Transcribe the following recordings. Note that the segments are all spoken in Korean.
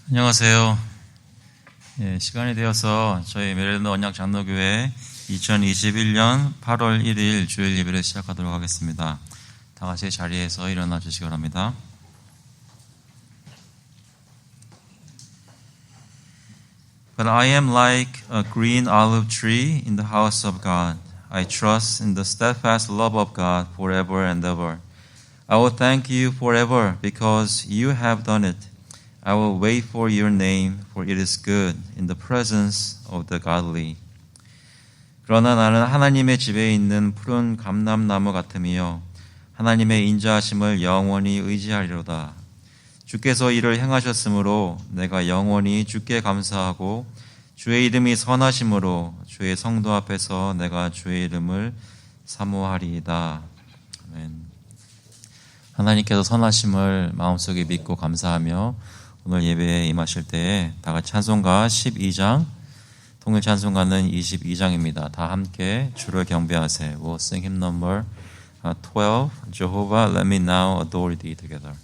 안녕하세요. 시간이 되어서 저희 메릴랜드 언약 장로교회 2021년 8월 1일 주일 예배를 시작하도록 하겠습니다. 다 같이 자리에서 일어나 주시기 바랍니다. But I am like a green olive tree in the house of God. I trust in the steadfast love of God forever and ever. I will thank you forever because you have done it. I will wait for your name, for it is good in the presence of the godly. 그러나 나는 하나님의 집에 있는 푸른 감람나무 같으며 하나님의 인자하심을 영원히 의지하리로다. 주께서 이를 행하셨으므로 내가 영원히 주께 감사하고 주의 이름이 선하심으로 주의 성도 앞에서 내가 주의 이름을 사모하리이다. 아멘. 하나님께서 선하심을 마음속에 믿고 감사하며 오늘 예배에 임하실 때에 다 같이 찬송가 12장, 통일 찬송가는 22장입니다. 다 함께 주를 경배하세요. We'll sing hymn number 12, Jehovah, let me now adore thee together.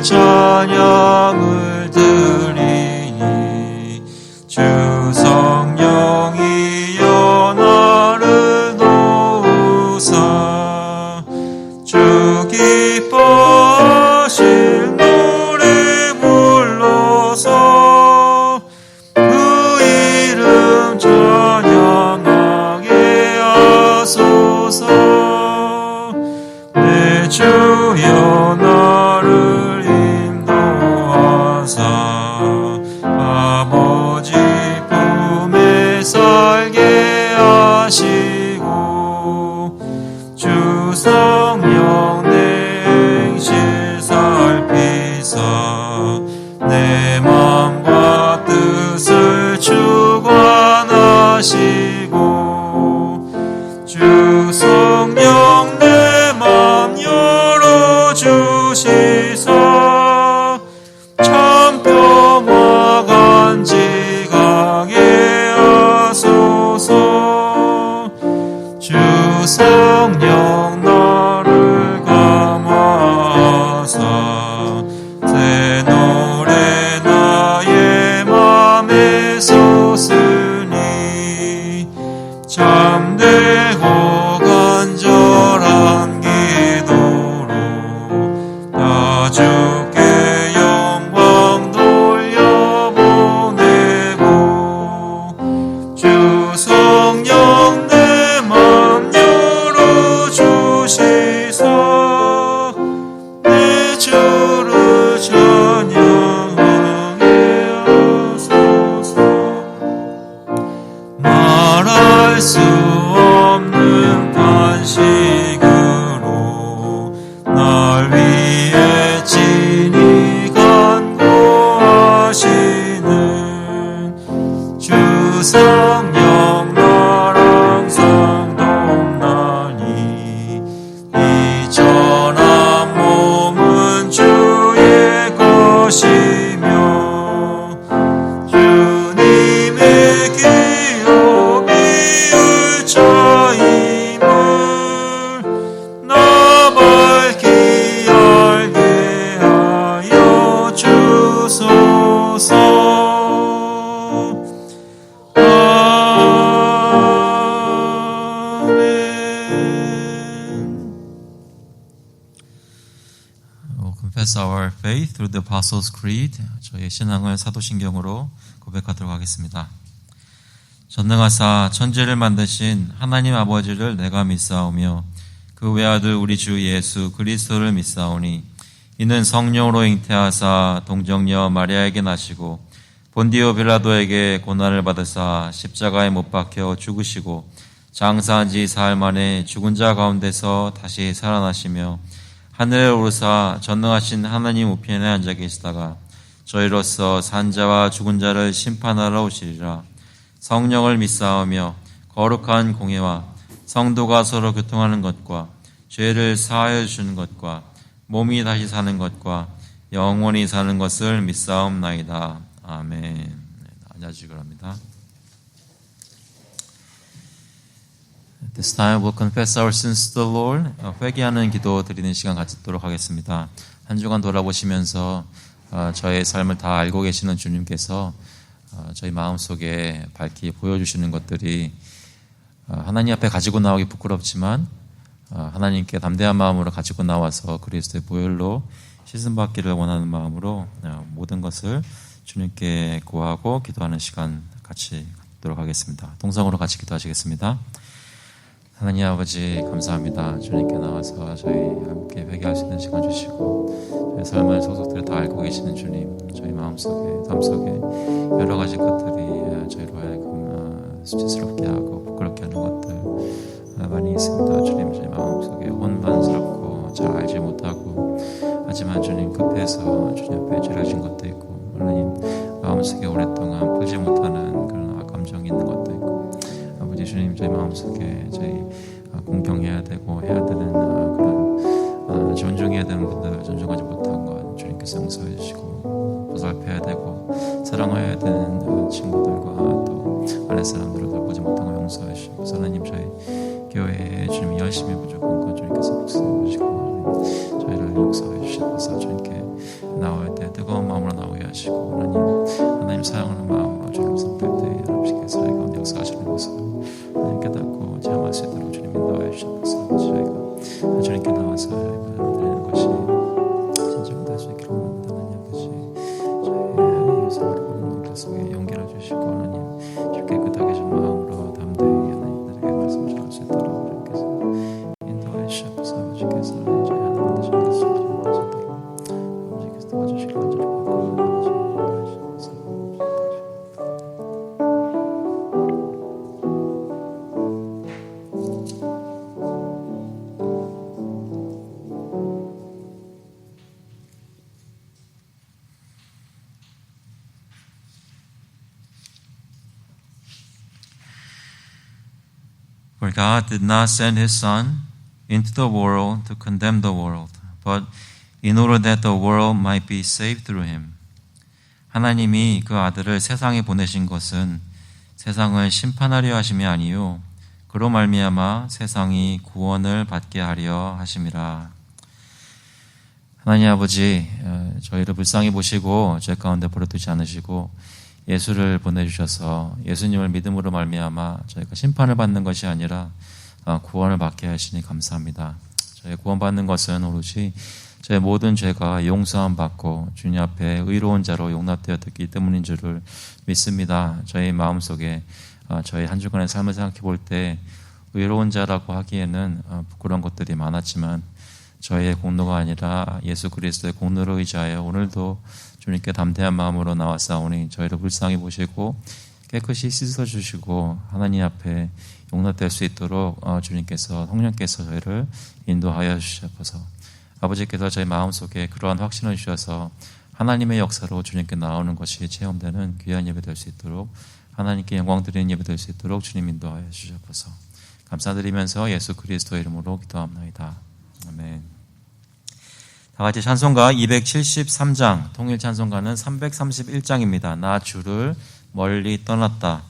찬양을 드리니 주 성령이여 나를 도우사 주 기뻐하실 노래 불러서 그 이름 찬양하게 하소서. 내 주여 나를 아버지 품에 살게 하시고 주 성령 내 행실 살피사 내 마음과 뜻을 주관하시고 주 성령 내 마음 열어주시사 성령 나를 감화하사 새 노래 나의 맘에 솟으니 참되고 간절한 기도로 나 주께 영광 돌려보내고 주 성령 내 맘 주시사 내 주를 찬양하게 하소서. 말할 수 없는 간식으로 날 위해 친히 간구하시는 주 성령 나랑 상동나니 전한 몸은 주의 것이며 주님의 기업 이을 자임을 나 밝히 알게 하여 주소서. Confess our faith through the Apostles' Creed. 저희의 신앙을 사도신경으로 고백하도록 하겠습니다. 전능하사 천지를 만드신 하나님 아버지를 내가 믿사오며 그 외아들 우리 주 예수 그리스도를 믿사오니 이는 성령으로 잉태하사 동정녀 마리아에게 나시고 본디오 빌라도에게 고난을 받으사 십자가에 못 박혀 죽으시고 장사한 지 사흘 만에 죽은 자 가운데서 다시 살아나시며 하늘에 오르사 전능하신 하나님 우편에 앉아 계시다가 저희로서 산자와 죽은 자를 심판하러 오시리라. 성령을 믿사오며 거룩한 공예와 성도가 서로 교통하는 것과 죄를 사하여 주시는 것과 몸이 다시 사는 것과 영원히 사는 것을 믿사옵나이다. 아멘. 앉아주시기 바랍니다. This time we'll confess our sins to the Lord. 회개하는 기도 드리는 시간 갖도록 하겠습니다. 한 주간 돌아보시면서 저의 삶을 다 알고 계시는 주님께서 저희 마음속에 밝히 보여주시는 것들이 하나님 앞에 가지고 나오기 부끄럽지만 하나님께 담대한 마음으로 가지고 나와서 그리스도의 보혈로 씻음받기를 원하는 마음으로 모든 것을 주님께 구하고 기도하는 시간 같이 갖도록 하겠습니다. 동성으로 같이 기도하시겠습니다. 하나님 아버지 감사합니다. 주님께 나와서 저희 함께 회개할 수 있는 시간 주시고 저희 삶을 속속들이 다 알고 계시는 주님, 저희 마음속에 삶속에 여러 가지 것들이 저희로 하여금 수치스럽게 하고 부끄럽게 하는 것들 많이 있습니다. 주님, 저희 마음속에 혼란스럽고 잘 알지 못하고 하지만 주님 급해서 주님 앞에 죄를 진 것도 있고 하나님 마음속에 오랫동안 풀지 못하는 그런 감정이 있는 것도 있고 아버지 주님, 저희 마음속에 저희 공경해야 되고 해야 되는 그런 존중해야 되는 분들 존중하지 못한 것 주님께서 용서해 주시고 보살펴야 되고 사랑해야 되는 친구들과 또 아랫 사람들을 돌보지 못한 것 용서해 주시고 하나님 저희 교회에 주님이 열심히 부족한 것 주님께서 복수해 주시고 저희를 용서해 주시옵소서. 주님께 나올 때 뜨거운 마음으로 나오게 하시고 하나님 사랑하는 마음으로 주님 선배할 때 아버지께서 저희 가운데 역사하시는 것을 하나님 깨닫고 체험할 수 있도록 주님 인도하여 주시옵소서. 저희가 주님께 나와서 드리는 것이 진정될 수 있기를 원합니다. 하나님 아버지 저희의 유산으로 보는 것 속에 용기를 주시고 하나님 주께 깨끗하게 좀 마음으로 담대히 하나님들에게 말씀을 전할 수 있도록 주님께서 인도하여 주시옵소서. 아버지께서 저희 하나님 되시는 것을 전할 수 있도록 아버지께서 도와주시길 간절히 바라고 인도하여 주시옵소서. For God did not send His Son into the world to condemn the world, but in order that the world might be saved through Him. 하나님이 그 아들을 세상에 보내신 것은 세상을 심판하려 하심이 아니요 그로 말미암아 세상이 구원을 받게 하려 하심이라. 하나님 아버지 저희를 불쌍히 보시고 죄 가운데 버려두지 않으시고 예수를 보내주셔서 예수님을 믿음으로 말미암아 저희가 심판을 받는 것이 아니라 구원을 받게 하시니 감사합니다. 저희 구원받는 것은 오로지 저희 모든 죄가 용서함 받고 주님 앞에 의로운 자로 용납되었기 때문인 줄을 믿습니다. 저희 마음속에 저희 한 주간의 삶을 생각해 볼 때 의로운 자라고 하기에는 부끄러운 것들이 많았지만 저희의 공로가 아니라 예수 그리스도의 공로로 의지하여 오늘도 주님께 담대한 마음으로 나왔사오니 저희를 불쌍히 보시고 깨끗이 씻어주시고 하나님 앞에 용납될 수 있도록 주님께서 성령께서 저희를 인도하여 주시옵소서. 아버지께서 저희 마음속에 그러한 확신을 주셔서 하나님의 역사로 주님께 나오는 것이 체험되는 귀한 예배 될 수 있도록 하나님께 영광 드리는 예배 될 수 있도록 주님 인도하여 주시옵소서. 감사드리면서 예수 그리스도의 이름으로 기도합나이다. 아멘. 다 같이 찬송가 273장, 통일 찬송가는 331장입니다. 나 주를 멀리 떠났다.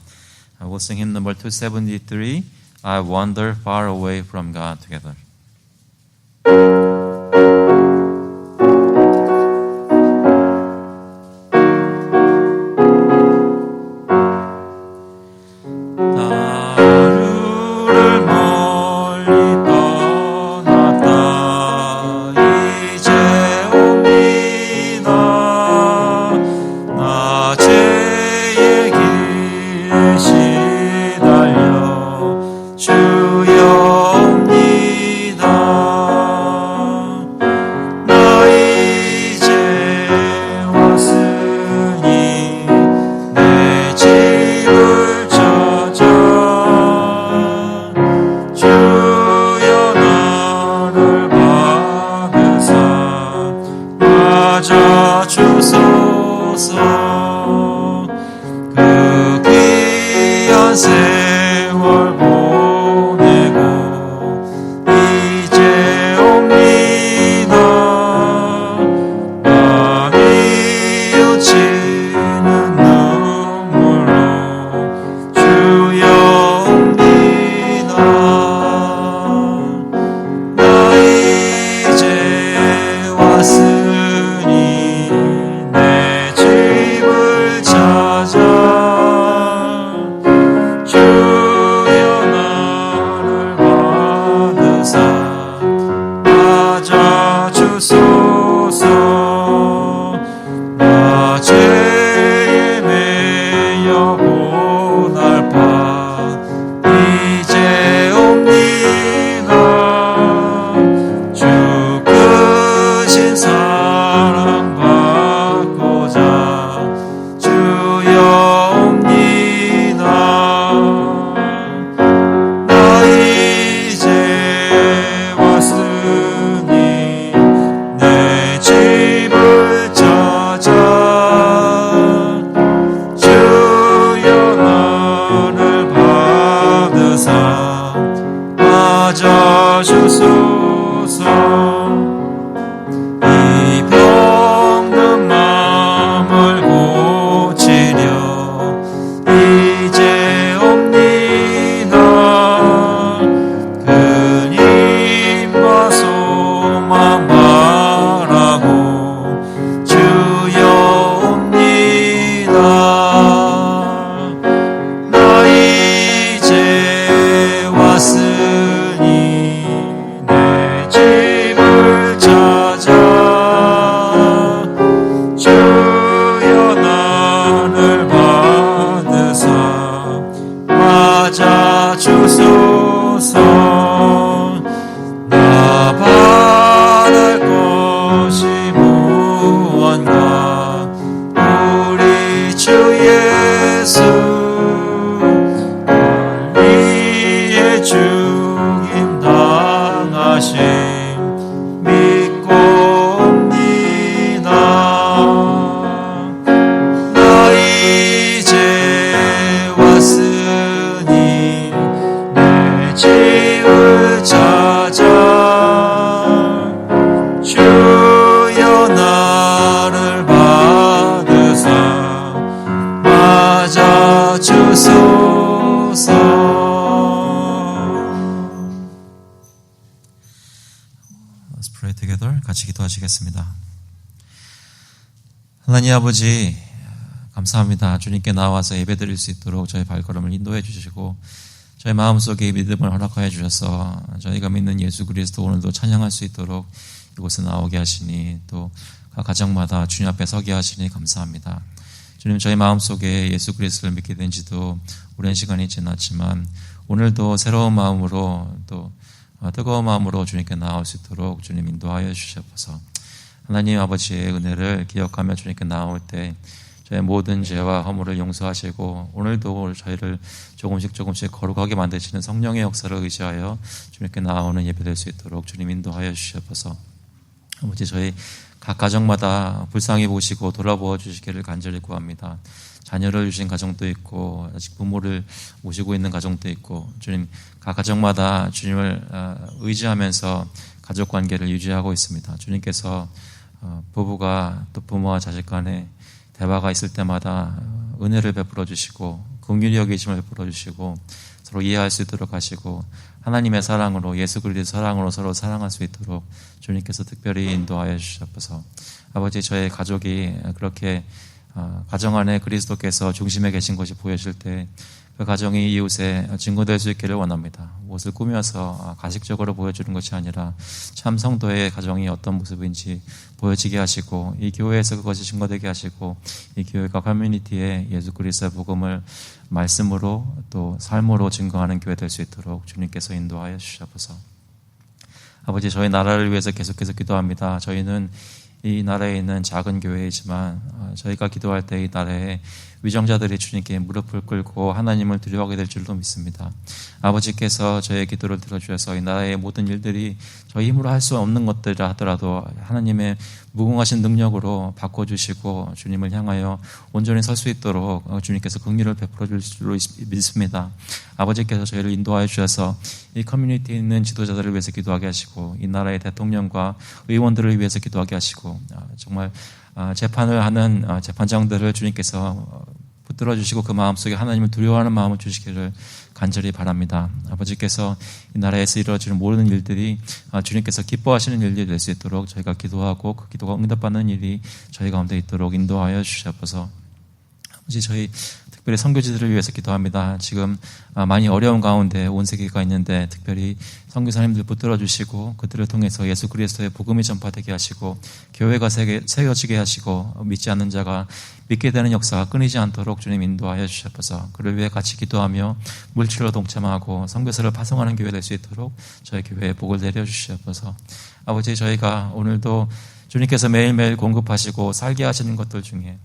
We'll sing hymn number 273, I wander far away from God together. 주소서 주소서. 그 귀한 세월 보내고 이제 옵니다. 많이 여치는 눈물로 주여 옵니다. 나 이제 왔으니 내 집을 찾아 주여 나를 받으사 맞아주소서. 나 죄에 매여 고날파 이제 옵니다. 주 크신 사랑 받고자 주여 옵니다. 나 이제 왔으니 내 집을 찾아 주여 나를 받으사 맞아주소서. 이 병든 마음을 고치려 이제 옵니다. 그 님과 소망 바라고 주여 옵니다. 나 이제 왔으니 내 집을 찾아 주여 나를 받으사 맞아주소서. 나 바랄 것이 무언가 우리 주 예수 권리의 죽임 당하심 믿고 옵니다. 나 이제 왔으니 내 집을 찾아 주여 나를 받으사 맞아주소서. Let's pray together. 같이 기도하시겠습니다. 하나님 아버지, 감사합니다. 주님께 나와서 예배드릴 수 있도록 저희 발걸음을 인도해 주시고 저희 마음속에 믿음을 허락하여 주셔서 저희가 믿는 예수 그리스도 오늘도 찬양할 수 있도록 이곳에 나오게 하시니 또 각 가정마다 주님 앞에 서게 하시니 감사합니다. 주님, 저희 마음속에 예수 그리스도를 믿게 된 지도 오랜 시간이 지났지만 오늘도 새로운 마음으로 또 뜨거운 마음으로 주님께 나올 수 있도록 주님 인도하여 주셔서 하나님 아버지의 은혜를 기억하며 주님께 나올 때 저의 모든 죄와 허물을 용서하시고 오늘도 저희를 조금씩 거룩하게 만드시는 성령의 역사를 의지하여 주님께 나오는 예배될 수 있도록 주님 인도하여 주셔서 아버지, 저희 각 가정마다 불쌍히 보시고 돌아보아 주시기를 간절히 구합니다. 자녀를 주신 가정도 있고 아직 부모를 모시고 있는 가정도 있고 주님, 각 가정마다 주님을 의지하면서 가족관계를 유지하고 있습니다. 주님께서 부부가 또 부모와 자식 간에 대화가 있을 때마다 은혜를 베풀어 주시고 긍휼히 여기심을 베풀어 주시고 서로 이해할 수 있도록 하시고 하나님의 사랑으로 예수 그리스도의 사랑으로 서로 사랑할 수 있도록 주님께서 특별히 인도하여 주셔서 아버지, 저의 가족이 그렇게 가정 안에 그리스도께서 중심에 계신 것이 보여질 때 그 가정이 이웃에 증거될 수 있기를 원합니다. 무엇을 꾸며서 가식적으로 보여주는 것이 아니라 참 성도의 가정이 어떤 모습인지 보여지게 하시고 이 교회에서 그것이 증거되게 하시고 이 교회가 커뮤니티에 예수 그리스도의 복음을 말씀으로 또 삶으로 증거하는 교회 될 수 있도록 주님께서 인도하여 주셔서 아버지, 저희 나라를 위해서 계속해서 기도합니다. 저희는 이 나라에 있는 작은 교회이지만 저희가 기도할 때 이 나라에 위정자들이 주님께 무릎을 꿇고 하나님을 두려워하게 될 줄로 믿습니다. 아버지께서 저의 기도를 들어주셔서 이 나라의 모든 일들이 저희 힘으로 할 수 없는 것들이라 하더라도 하나님의 무궁하신 능력으로 바꿔주시고 주님을 향하여 온전히 설 수 있도록 주님께서 긍휼을 베풀어 줄 줄로 믿습니다. 아버지께서 저희를 인도하여 주셔서 이 커뮤니티에 있는 지도자들을 위해서 기도하게 하시고 이 나라의 대통령과 의원들을 위해서 기도하게 하시고 정말 재판을 하는 재판장들을 주님께서 붙들어 주시고 그 마음속에 하나님을 두려워하는 마음을 주시기를 간절히 바랍니다. 아버지께서 이 나라에서 이루어지는 모든 일들이 주님께서 기뻐하시는 일들이 될 수 있도록 저희가 기도하고 그 기도가 응답받는 일이 저희 가운데 있도록 인도하여 주시옵소서. 아버지 저희 특별히 선교지들을 위해서 기도합니다. 지금 많이 어려운 가운데 온 세계가 있는데 특별히 선교사님들 붙들어 주시고 그들을 통해서 예수 그리스도의 복음이 전파되게 하시고 교회가 세워지게 하시고 믿지 않는 자가 믿게 되는 역사가 끊이지 않도록 주님 인도하여 주시옵소서. 그를 위해 같이 기도하며 물질로 동참하고 선교사를 파송하는 교회 될 수 있도록 저희 교회에 복을 내려 주시옵소서. 아버지 저희가 오늘도 주님께서 매일매일 공급하시고 살게 하시는 것들 중에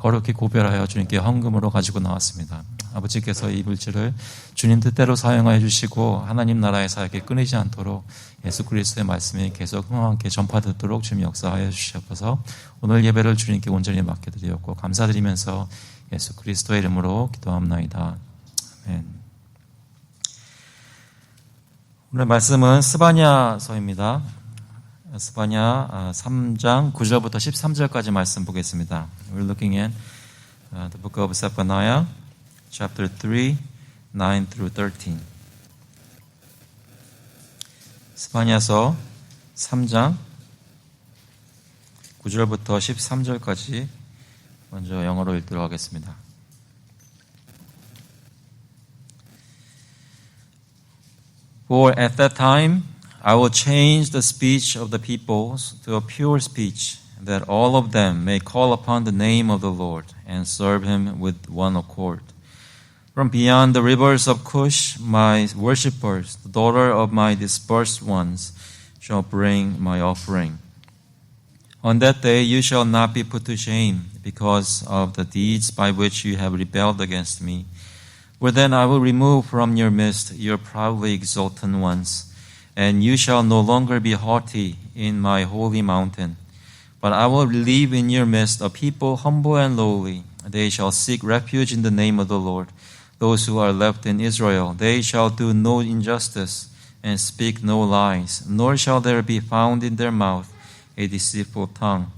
거룩히 구별하여 주님께 헌금으로 가지고 나왔습니다. 아버지께서 이 물질을 주님 뜻대로 사용하여 주시고 하나님 나라의 사역이 끊이지 않도록 예수 그리스도의 말씀이 계속 흥황하게 전파되도록 주님 역사하여 주시옵소서. 오늘 예배를 주님께 온전히 맡겨드리었고 감사드리면서 예수 그리스도의 이름으로 기도합나이다. 아멘. 오늘 말씀은 스바냐서입니다. 스바냐 3장 9절부터 13절까지 말씀 보겠습니다. We're looking at the book of Zephaniah, chapter 3, 9 through 13. 스바냐서 3장 9절부터 13절까지 먼저 영어로 읽도록 하겠습니다. For at that time I will change the speech of the peoples to a pure speech, that all of them may call upon the name of the Lord and serve him with one accord. From beyond the rivers of Cush, my worshippers, the daughter of my dispersed ones, shall bring my offering. On that day you shall not be put to shame because of the deeds by which you have rebelled against me. For then I will remove from your midst your proudly exultant ones, and you shall no longer be haughty in my holy mountain. But I will leave in your midst a people humble and lowly. They shall seek refuge in the name of the Lord. Those who are left in Israel, they shall do no injustice and speak no lies, nor shall there be found in their mouth a deceitful tongue.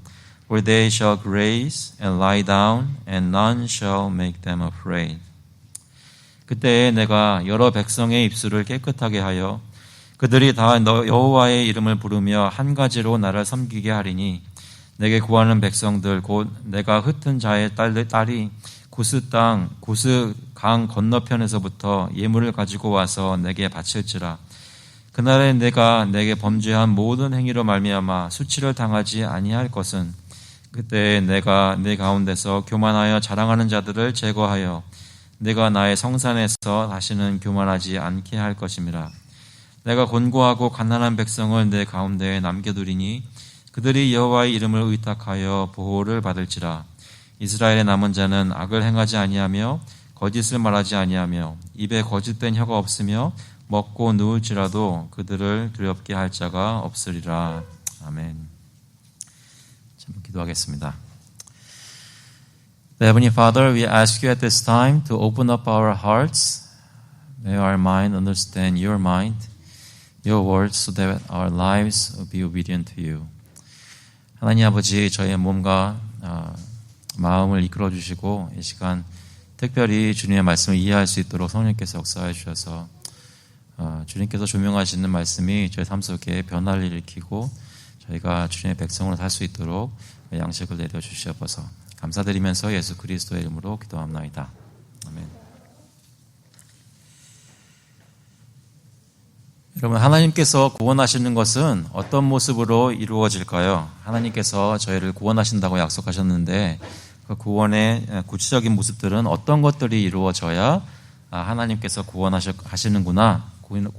For they shall graze and lie down, and none shall make them afraid. 그때에 내가 여러 백성의 입술을 깨끗하게 하여 그들이 다 여호와의 이름을 부르며 한 가지로 나를 섬기게 하리니 내게 구하는 백성들 곧 내가 흩은 자의 딸이 구스 강 건너편에서부터 예물을 가지고 와서 내게 바칠지라. 그날에 내가 내게 범죄한 모든 행위로 말미암아 수치를 당하지 아니할 것은 그때 내가 내 가운데서 교만하여 자랑하는 자들을 제거하여 내가 나의 성산에서 다시는 교만하지 않게 할 것임이라. 내가 곤고하고 가난한 백성을 내 가운데에 남겨두리니 그들이 여호와의 이름을 의탁하여 보호를 받을지라. 이스라엘의 남은 자는 악을 행하지 아니하며 거짓을 말하지 아니하며 입에 거짓된 혀가 없으며 먹고 누울지라도 그들을 두렵게 할 자가 없으리라. 아멘. 잠깐 기도하겠습니다. Heavenly Father, we ask you at this time to open up our hearts. May our mind understand your mind, your words, so that our lives will be obedient to you. 하나님 아버지, 저희의 몸과 마음을 이끌어 주시고 이 시간 특별히 주님의 말씀을 이해할 수 있도록 성령께서 역사해 주셔서 주님께서 조명하시는 말씀이 저희 삶 속에 변화를 일으키고 저희가 주님의 백성으로 살 수 있도록 양식을 내려 주시옵소서. 감사드리면서 예수 그리스도의 이름으로 기도합나이다. 아멘. 여러분, 하나님께서 구원하시는 것은 어떤 모습으로 이루어질까요? 하나님께서 저희를 구원하신다고 약속하셨는데 그 구원의 구체적인 모습들은 어떤 것들이 이루어져야 하나님께서 구원하시는구나,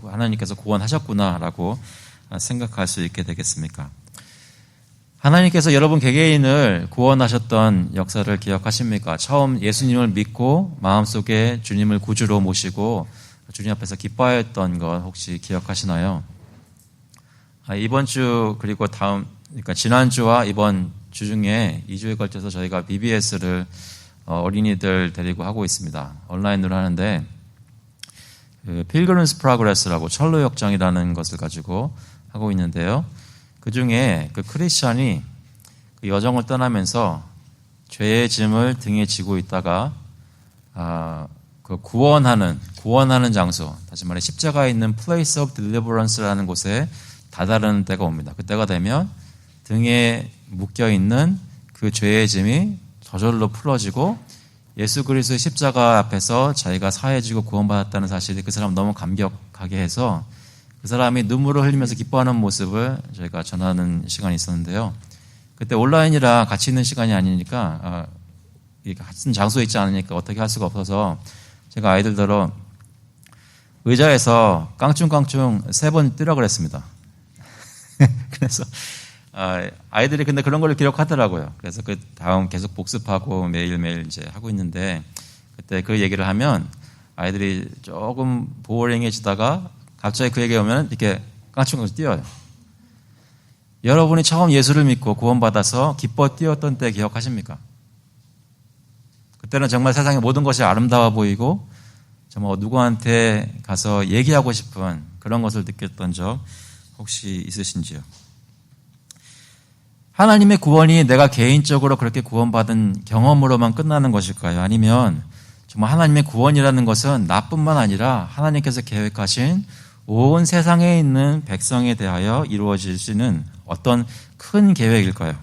하나님께서 구원하셨구나라고 생각할 수 있게 되겠습니까? 하나님께서 여러분 개개인을 구원하셨던 역사를 기억하십니까? 처음 예수님을 믿고 마음속에 주님을 구주로 모시고 주님 앞에서 기뻐하였던 것 혹시 기억하시나요? 이번 주 그리고 그러니까 지난주와 이번 주 중에 2주에 걸쳐서 저희가 BBS를 어린이들 데리고 하고 있습니다. 온라인으로 하는데 필그림스 프로그레스라고 철로 역정이라는 것을 가지고 하고 있는데요. 그 중에 그 크리스찬이 그 여정을 떠나면서 죄의 짐을 등에 지고 있다가 그 구원하는 장소, 다시 말해 십자가에 있는 Place of Deliverance라는 곳에 다다르는 때가 옵니다. 그때가 되면 등에 묶여 있는 그 죄의 짐이 저절로 풀어지고 예수 그리스도의 십자가 앞에서 자기가 사해지고 구원받았다는 사실이 그 사람 너무 감격하게 해서 그 사람이 눈물을 흘리면서 기뻐하는 모습을 저희가 전하는 시간이 있었는데요. 그때 온라인이라 같이 있는 시간이 아니니까 같은 장소에 있지 않으니까 어떻게 할 수가 없어서 제가 아이들더러 의자에서 깡충깡충 3번 뛰라 그랬습니다. 그래서 아이들이 근데 그런 걸 기록하더라고요. 그래서 그 다음 계속 복습하고 매일매일 이제 하고 있는데 그때 그 얘기를 하면 아이들이 조금 보링해지다가 갑자기 그 얘기 오면 이렇게 깡충깡충 뛰어요. 여러분이 처음 예수를 믿고 구원받아서 기뻐 뛰었던 때 기억하십니까? 그때는 정말 세상의 모든 것이 아름다워 보이고 정말 누구한테 가서 얘기하고 싶은 그런 것을 느꼈던 적 혹시 있으신지요? 하나님의 구원이 내가 개인적으로 그렇게 구원받은 경험으로만 끝나는 것일까요? 아니면 정말 하나님의 구원이라는 것은 나뿐만 아니라 하나님께서 계획하신 온 세상에 있는 백성에 대하여 이루어지시는 어떤 큰 계획일까요?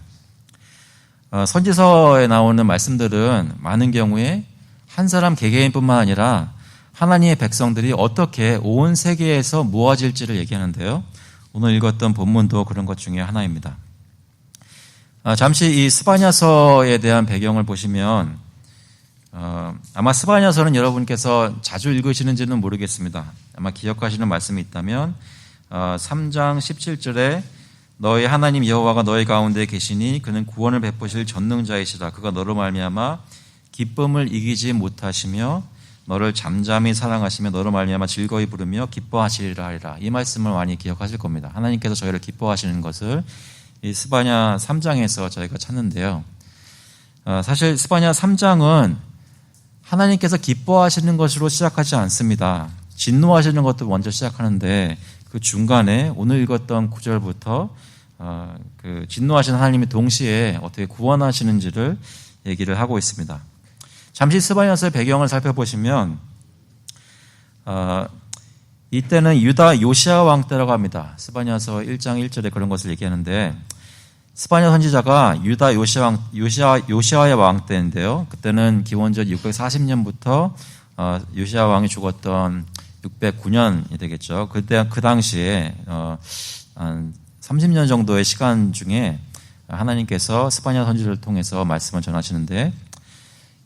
선지서에 나오는 말씀들은 많은 경우에 한 사람 개개인뿐만 아니라 하나님의 백성들이 어떻게 온 세계에서 모아질지를 얘기하는데요. 오늘 읽었던 본문도 그런 것 중에 하나입니다. 잠시 이 스바냐서에 대한 배경을 보시면 아마 스바냐서는 여러분께서 자주 읽으시는지는 모르겠습니다. 아마 기억하시는 말씀이 있다면 3장 17절에 너희 하나님 여호와가 너희 가운데 계시니 그는 구원을 베푸실 전능자이시라. 그가 너로 말미암아 기쁨을 이기지 못하시며 너를 잠잠히 사랑하시며 너로 말미암아 즐거이 부르며 기뻐하시리라 하리라. 이 말씀을 많이 기억하실 겁니다. 하나님께서 저희를 기뻐하시는 것을 이 스바냐 3장에서 저희가 찾는데요. 사실 스바냐 3장은 하나님께서 기뻐하시는 것으로 시작하지 않습니다. 진노하시는 것도 먼저 시작하는데 그 중간에 오늘 읽었던 9절부터 그 진노하시는 하나님이 동시에 어떻게 구원하시는지를 얘기를 하고 있습니다. 잠시 스바냐서의 배경을 살펴보시면 이때는 유다 요시야 왕 때라고 합니다. 스바냐서 1장 1절에 그런 것을 얘기하는데 스바냐 선지자가 유다 요시야의 왕 때인데요. 그때는 기원전 640년부터 요시야 왕이 죽었던 609년이 되겠죠. 그때 그 당시에 한 30년 정도의 시간 중에 하나님께서 스바냐 선지자를 통해서 말씀을 전하시는데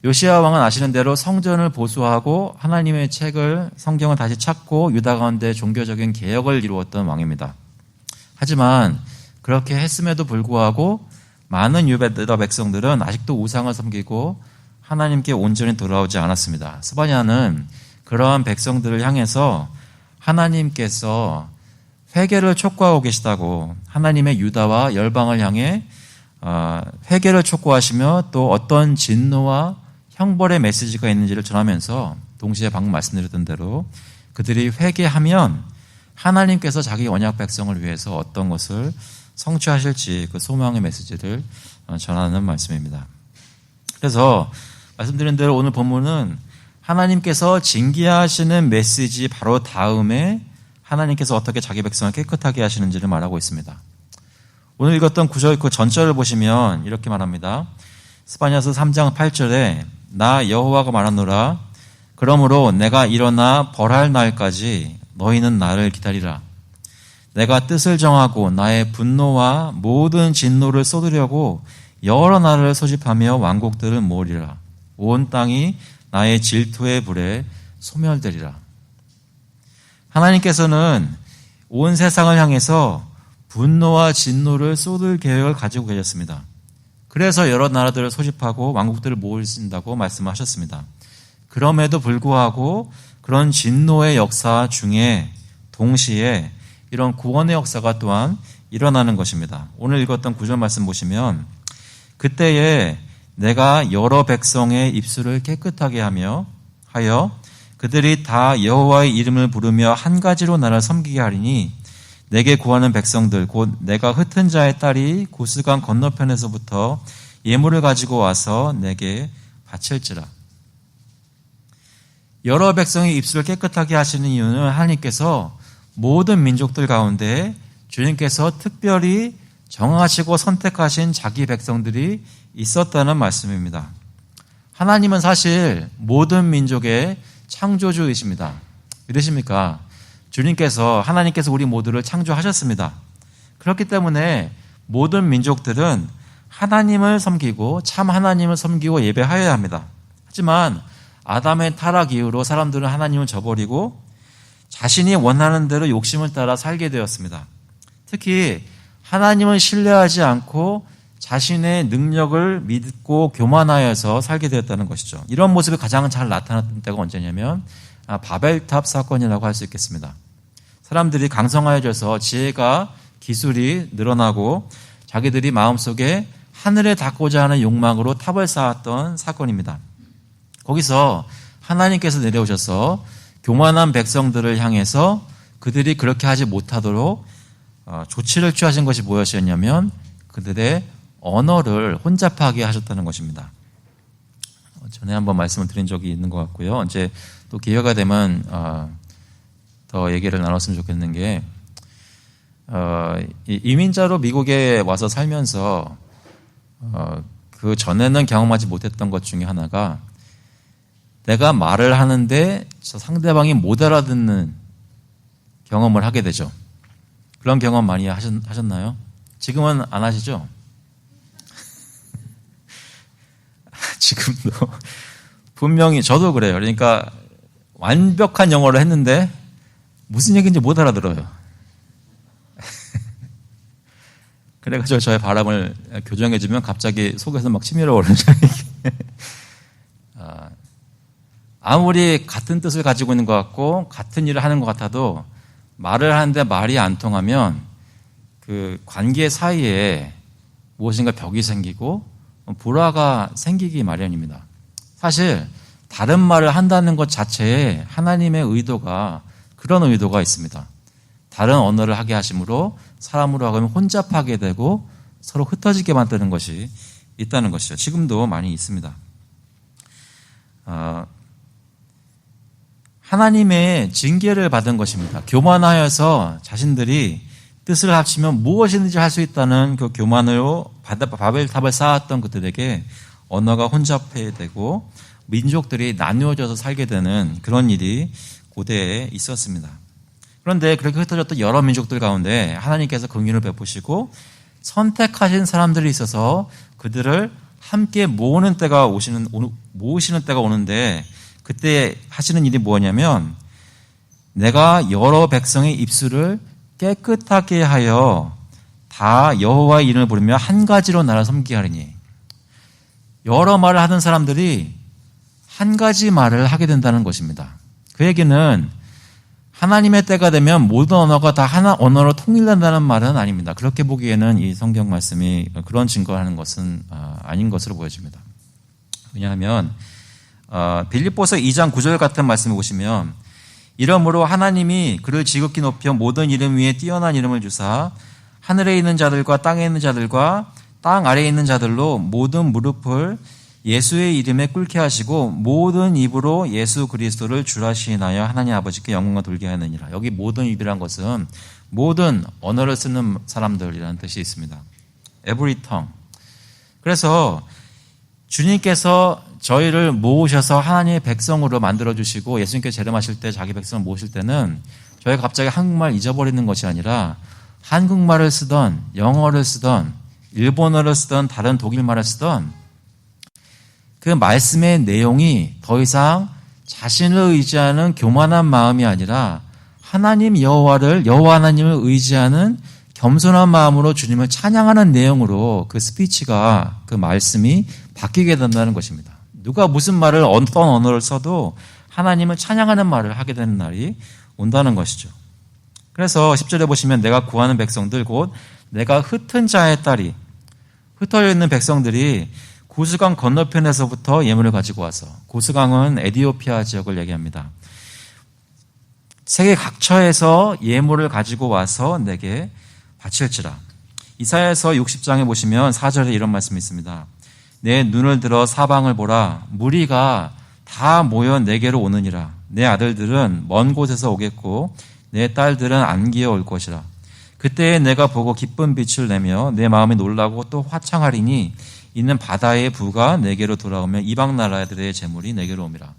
요시야 왕은 아시는 대로 성전을 보수하고 하나님의 책을 성경을 다시 찾고 유다 가운데 종교적인 개혁을 이루었던 왕입니다. 하지만 그렇게 했음에도 불구하고 많은 유다 백성들은 아직도 우상을 섬기고 하나님께 온전히 돌아오지 않았습니다. 스바냐는 그러한 백성들을 향해서 하나님께서 회개를 촉구하고 계시다고 하나님의 유다와 열방을 향해 회개를 촉구하시며 또 어떤 진노와 형벌의 메시지가 있는지를 전하면서 동시에 방금 말씀드렸던 대로 그들이 회개하면 하나님께서 자기 언약 백성을 위해서 어떤 것을 성취하실지 그 소망의 메시지를 전하는 말씀입니다. 그래서 말씀드린 대로 오늘 본문은 하나님께서 징계하시는 메시지 바로 다음에 하나님께서 어떻게 자기 백성을 깨끗하게 하시는지를 말하고 있습니다. 오늘 읽었던 9절 그 전절을 보시면 이렇게 말합니다. 스바냐서 3장 8절에 나 여호와가 말하노라 그러므로 내가 일어나 벌할 날까지 너희는 나를 기다리라. 내가 뜻을 정하고 나의 분노와 모든 진노를 쏟으려고 여러 나라를 소집하며 왕국들을 모으리라. 온 땅이 나의 질투의 불에 소멸되리라. 하나님께서는 온 세상을 향해서 분노와 진노를 쏟을 계획을 가지고 계셨습니다. 그래서 여러 나라들을 소집하고 왕국들을 모으신다고 말씀하셨습니다. 그럼에도 불구하고 그런 진노의 역사 중에 동시에 이런 구원의 역사가 또한 일어나는 것입니다. 오늘 읽었던 9절 말씀 보시면 그때에 내가 여러 백성의 입술을 깨끗하게 하여 그들이 다 여호와의 이름을 부르며 한 가지로 나를 섬기게 하리니 내게 구하는 백성들 곧 내가 흩은 자의 딸이 고스강 건너편에서부터 예물을 가지고 와서 내게 바칠지라. 여러 백성의 입술을 깨끗하게 하시는 이유는 하나님께서 모든 민족들 가운데 주님께서 특별히 정하시고 선택하신 자기 백성들이 있었다는 말씀입니다. 하나님은 사실 모든 민족의 창조주이십니다. 이러십니까? 하나님께서 우리 모두를 창조하셨습니다. 그렇기 때문에 모든 민족들은 하나님을 섬기고 참 하나님을 섬기고 예배하여야 합니다. 하지만 아담의 타락 이후로 사람들은 하나님을 저버리고 자신이 원하는 대로 욕심을 따라 살게 되었습니다. 특히 하나님을 신뢰하지 않고 자신의 능력을 믿고 교만하여서 살게 되었다는 것이죠. 이런 모습이 가장 잘 나타났던 때가 언제냐면 바벨탑 사건이라고 할 수 있겠습니다. 사람들이 강성하여져서 지혜가 기술이 늘어나고 자기들이 마음속에 하늘에 닿고자 하는 욕망으로 탑을 쌓았던 사건입니다. 거기서 하나님께서 내려오셔서 교만한 백성들을 향해서 그들이 그렇게 하지 못하도록 조치를 취하신 것이 무엇이었냐면 그들의 언어를 혼잡하게 하셨다는 것입니다. 전에 한번 말씀을 드린 적이 있는 것 같고요. 이제 또 기회가 되면 더 얘기를 나눴으면 좋겠는 게 이민자로 미국에 와서 살면서 그 전에는 경험하지 못했던 것 중에 하나가 내가 말을 하는데 저 상대방이 못 알아듣는 경험을 하게 되죠. 그런 경험 많이 하셨나요? 지금은 안 하시죠? 지금도 분명히 저도 그래요. 그러니까 완벽한 영어를 했는데 무슨 얘기인지 못 알아들어요. 그래가지고 저의 바람을 교정해주면 갑자기 속에서 막 치밀어 오르는 아무리 같은 뜻을 가지고 있는 것 같고 같은 일을 하는 것 같아도 말을 하는데 말이 안 통하면 그 관계 사이에 무엇인가 벽이 생기고 불화가 생기기 마련입니다. 사실 다른 말을 한다는 것 자체에 하나님의 의도가 그런 의도가 있습니다. 다른 언어를 하게 하심으로 사람으로 하면 혼잡하게 되고 서로 흩어지게 만드는 것이 있다는 것이죠. 지금도 많이 있습니다. 하나님의 징계를 받은 것입니다. 교만하여서 자신들이 뜻을 합치면 무엇이든지 할 수 있다는 그 교만으로 바벨탑을 쌓았던 그들에게 언어가 혼잡해 되고 민족들이 나누어져서 살게 되는 그런 일이 고대에 있었습니다. 그런데 그렇게 흩어졌던 여러 민족들 가운데 하나님께서 긍휼을 베푸시고 선택하신 사람들이 있어서 그들을 함께 모으시는 때가 오는데 그때 하시는 일이 뭐냐면 내가 여러 백성의 입술을 깨끗하게 하여 다 여호와의 이름을 부르며 한 가지로 나를 섬기게 하리니. 여러 말을 하던 사람들이 한 가지 말을 하게 된다는 것입니다. 그 얘기는 하나님의 때가 되면 모든 언어가 다 하나 언어로 통일된다는 말은 아닙니다. 그렇게 보기에는 이 성경 말씀이 그런 증거를 하는 것은 아닌 것으로 보여집니다. 왜냐하면 빌립보서 2장 9절 같은 말씀을 보시면 이러므로 하나님이 그를 지극히 높여 모든 이름 위에 뛰어난 이름을 주사 하늘에 있는 자들과 땅에 있는 자들과 땅 아래에 있는 자들로 모든 무릎을 예수의 이름에 꿇게 하시고 모든 입으로 예수 그리스도를 주라 시인하여 하나님 아버지께 영광을 돌게 하느니라. 여기 모든 입이란 것은 모든 언어를 쓰는 사람들이라는 뜻이 있습니다. Every tongue. 그래서 주님께서 저희를 모으셔서 하나님의 백성으로 만들어주시고 예수님께서 재림하실 때 자기 백성을 모으실 때는 저희가 갑자기 한국말 잊어버리는 것이 아니라 한국말을 쓰던 영어를 쓰던 일본어를 쓰던 다른 독일말을 쓰던 그 말씀의 내용이 더 이상 자신을 의지하는 교만한 마음이 아니라 하나님 여호와 하나님을 의지하는 겸손한 마음으로 주님을 찬양하는 내용으로 그 스피치가, 그 말씀이 바뀌게 된다는 것입니다. 누가 무슨 말을, 어떤 언어를 써도 하나님을 찬양하는 말을 하게 되는 날이 온다는 것이죠. 그래서 10절에 보시면 내가 구하는 백성들 곧 내가 흩은 자의 딸이, 흩어져 있는 백성들이 고수강 건너편에서부터 예물을 가지고 와서, 고수강은 에디오피아 지역을 얘기합니다. 세계 각처에서 예물을 가지고 와서 내게 바칠지라. 이사야서 60장에 보시면 4절에 이런 말씀이 있습니다. 내 눈을 들어 사방을 보라. 무리가 다 모여 내게로 오느니라. 내 아들들은 먼 곳에서 오겠고 내 딸들은 안기어 올 것이라. 그때에 내가 보고 기쁜 빛을 내며 내 마음이 놀라고 또 화창하리니 이는 바다의 부가 내게로 돌아오며 이방 나라들의 재물이 내게로 옵니다.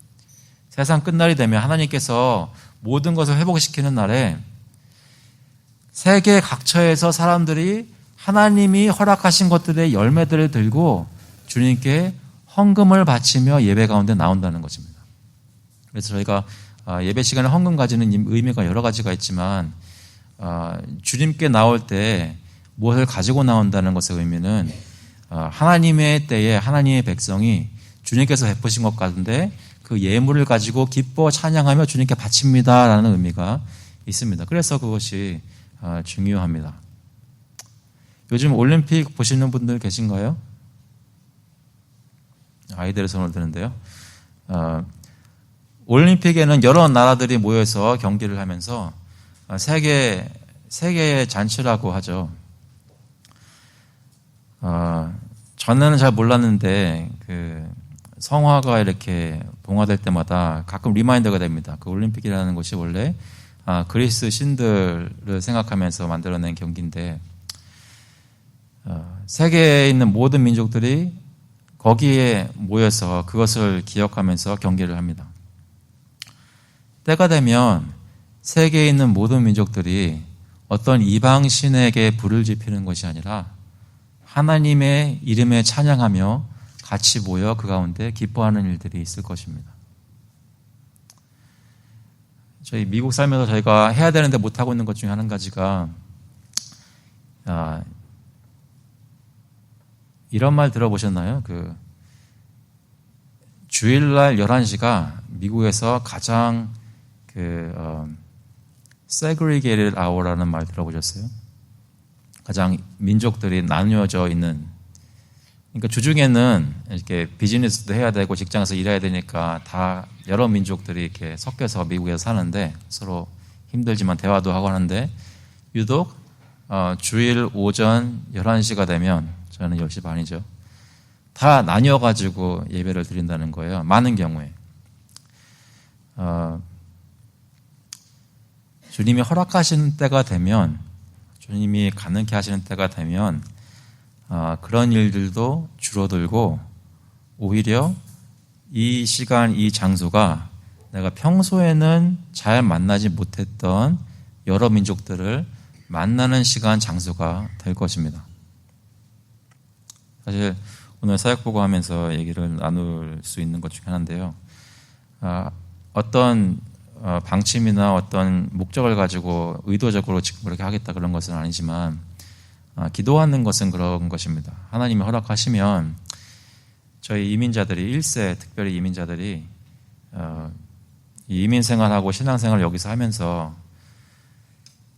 세상 끝날이 되면 하나님께서 모든 것을 회복시키는 날에 세계 각처에서 사람들이 하나님이 허락하신 것들의 열매들을 들고 주님께 헌금을 바치며 예배 가운데 나온다는 것입니다. 그래서 저희가 예배 시간에 헌금 가지는 의미가 여러 가지가 있지만 주님께 나올 때 무엇을 가지고 나온다는 것의 의미는 하나님의 때에 하나님의 백성이 주님께서 베푸신 것 같은데 그 예물을 가지고 기뻐 찬양하며 주님께 바칩니다라는 의미가 있습니다. 그래서 그것이 중요합니다. 요즘 올림픽 보시는 분들 계신가요? 아이들의 손을 드는데요. 올림픽에는 여러 나라들이 모여서 경기를 하면서 세계의 잔치라고 하죠. 저는 잘 몰랐는데 그 성화가 이렇게 봉화될 때마다 가끔 리마인더가 됩니다. 그 올림픽이라는 것이 원래 그리스 신들을 생각하면서 만들어낸 경기인데 세계에 있는 모든 민족들이 거기에 모여서 그것을 기억하면서 경기를 합니다. 때가 되면 세계에 있는 모든 민족들이 어떤 이방 신에게 불을 지피는 것이 아니라 하나님의 이름에 찬양하며 같이 모여 그 가운데 기뻐하는 일들이 있을 것입니다. 저희 미국 살면서 저희가 해야 되는데 못하고 있는 것 중에 한 가지가 이런 말 들어보셨나요? 그 주일날 11시가 미국에서 가장 segregated hour라는 말 들어보셨어요? 가장 민족들이 나뉘어져 있는, 그러니까 주중에는 이렇게 비즈니스도 해야 되고 직장에서 일해야 되니까 다 여러 민족들이 이렇게 섞여서 미국에서 사는데 서로 힘들지만 대화도 하고 하는데 유독 주일 오전 11시가 되면, 저는 10시 반이죠, 다 나뉘어가지고 예배를 드린다는 거예요. 많은 경우에. 주님이 허락하시는 때가 되면, 주님이 가능케 하시는 때가 되면 그런 일들도 줄어들고 오히려 이 시간, 이 장소가 내가 평소에는 잘 만나지 못했던 여러 민족들을 만나는 시간, 장소가 될 것입니다. 사실 오늘 사역보고 하면서 얘기를 나눌 수 있는 것 중에 하나인데요. 어떤 방침이나 어떤 목적을 가지고 의도적으로 지금 그렇게 하겠다 그런 것은 아니지만 기도하는 것은 그런 것입니다. 하나님이 허락하시면 저희 이민자들이 1세 특별히 이민자들이 이민 생활하고 신앙 생활을 여기서 하면서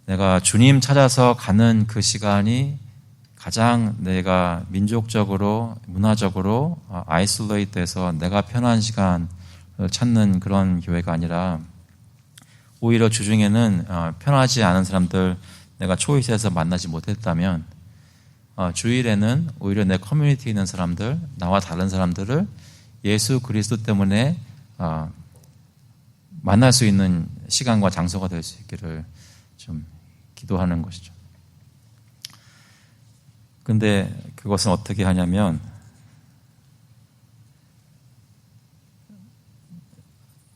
내가 주님 찾아서 가는 그 시간이 가장 내가 민족적으로 문화적으로 아이솔레이트해서 내가 편한 시간을 찾는 그런 교회가 아니라 오히려 주중에는 편하지 않은 사람들 내가 초이스해서 만나지 못했다면 주일에는 오히려 내 커뮤니티에 있는 사람들, 나와 다른 사람들을 예수 그리스도 때문에 만날 수 있는 시간과 장소가 될 수 있기를 좀 기도하는 것이죠. 근데 그것은 어떻게 하냐면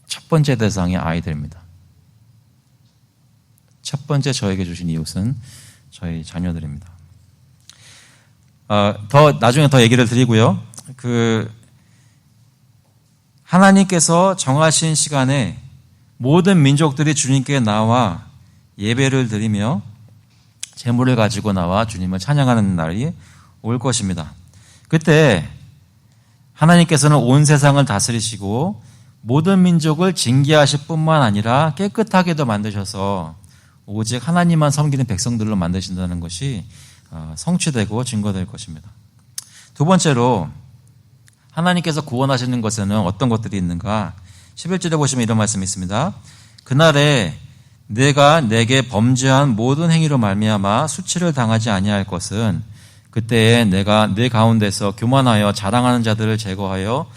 첫 번째 대상이 아이들입니다. 첫 번째 저에게 주신 이웃은 저희 자녀들입니다. 나중에 더 얘기를 드리고요. 하나님께서 정하신 시간에 모든 민족들이 주님께 나와 예배를 드리며 제물을 가지고 나와 주님을 찬양하는 날이 올 것입니다. 그때 하나님께서는 온 세상을 다스리시고 모든 민족을 징계하실 뿐만 아니라 깨끗하게도 만드셔서 오직 하나님만 섬기는 백성들로 만드신다는 것이 성취되고 증거될 것입니다. 두 번째로 하나님께서 구원하시는 것에는 어떤 것들이 있는가? 11절에 보시면 이런 말씀이 있습니다. 그날에 내가 내게 범죄한 모든 행위로 말미암아 수치를 당하지 아니할 것은 그때에 내가 내 가운데서 교만하여 자랑하는 자들을 제거하여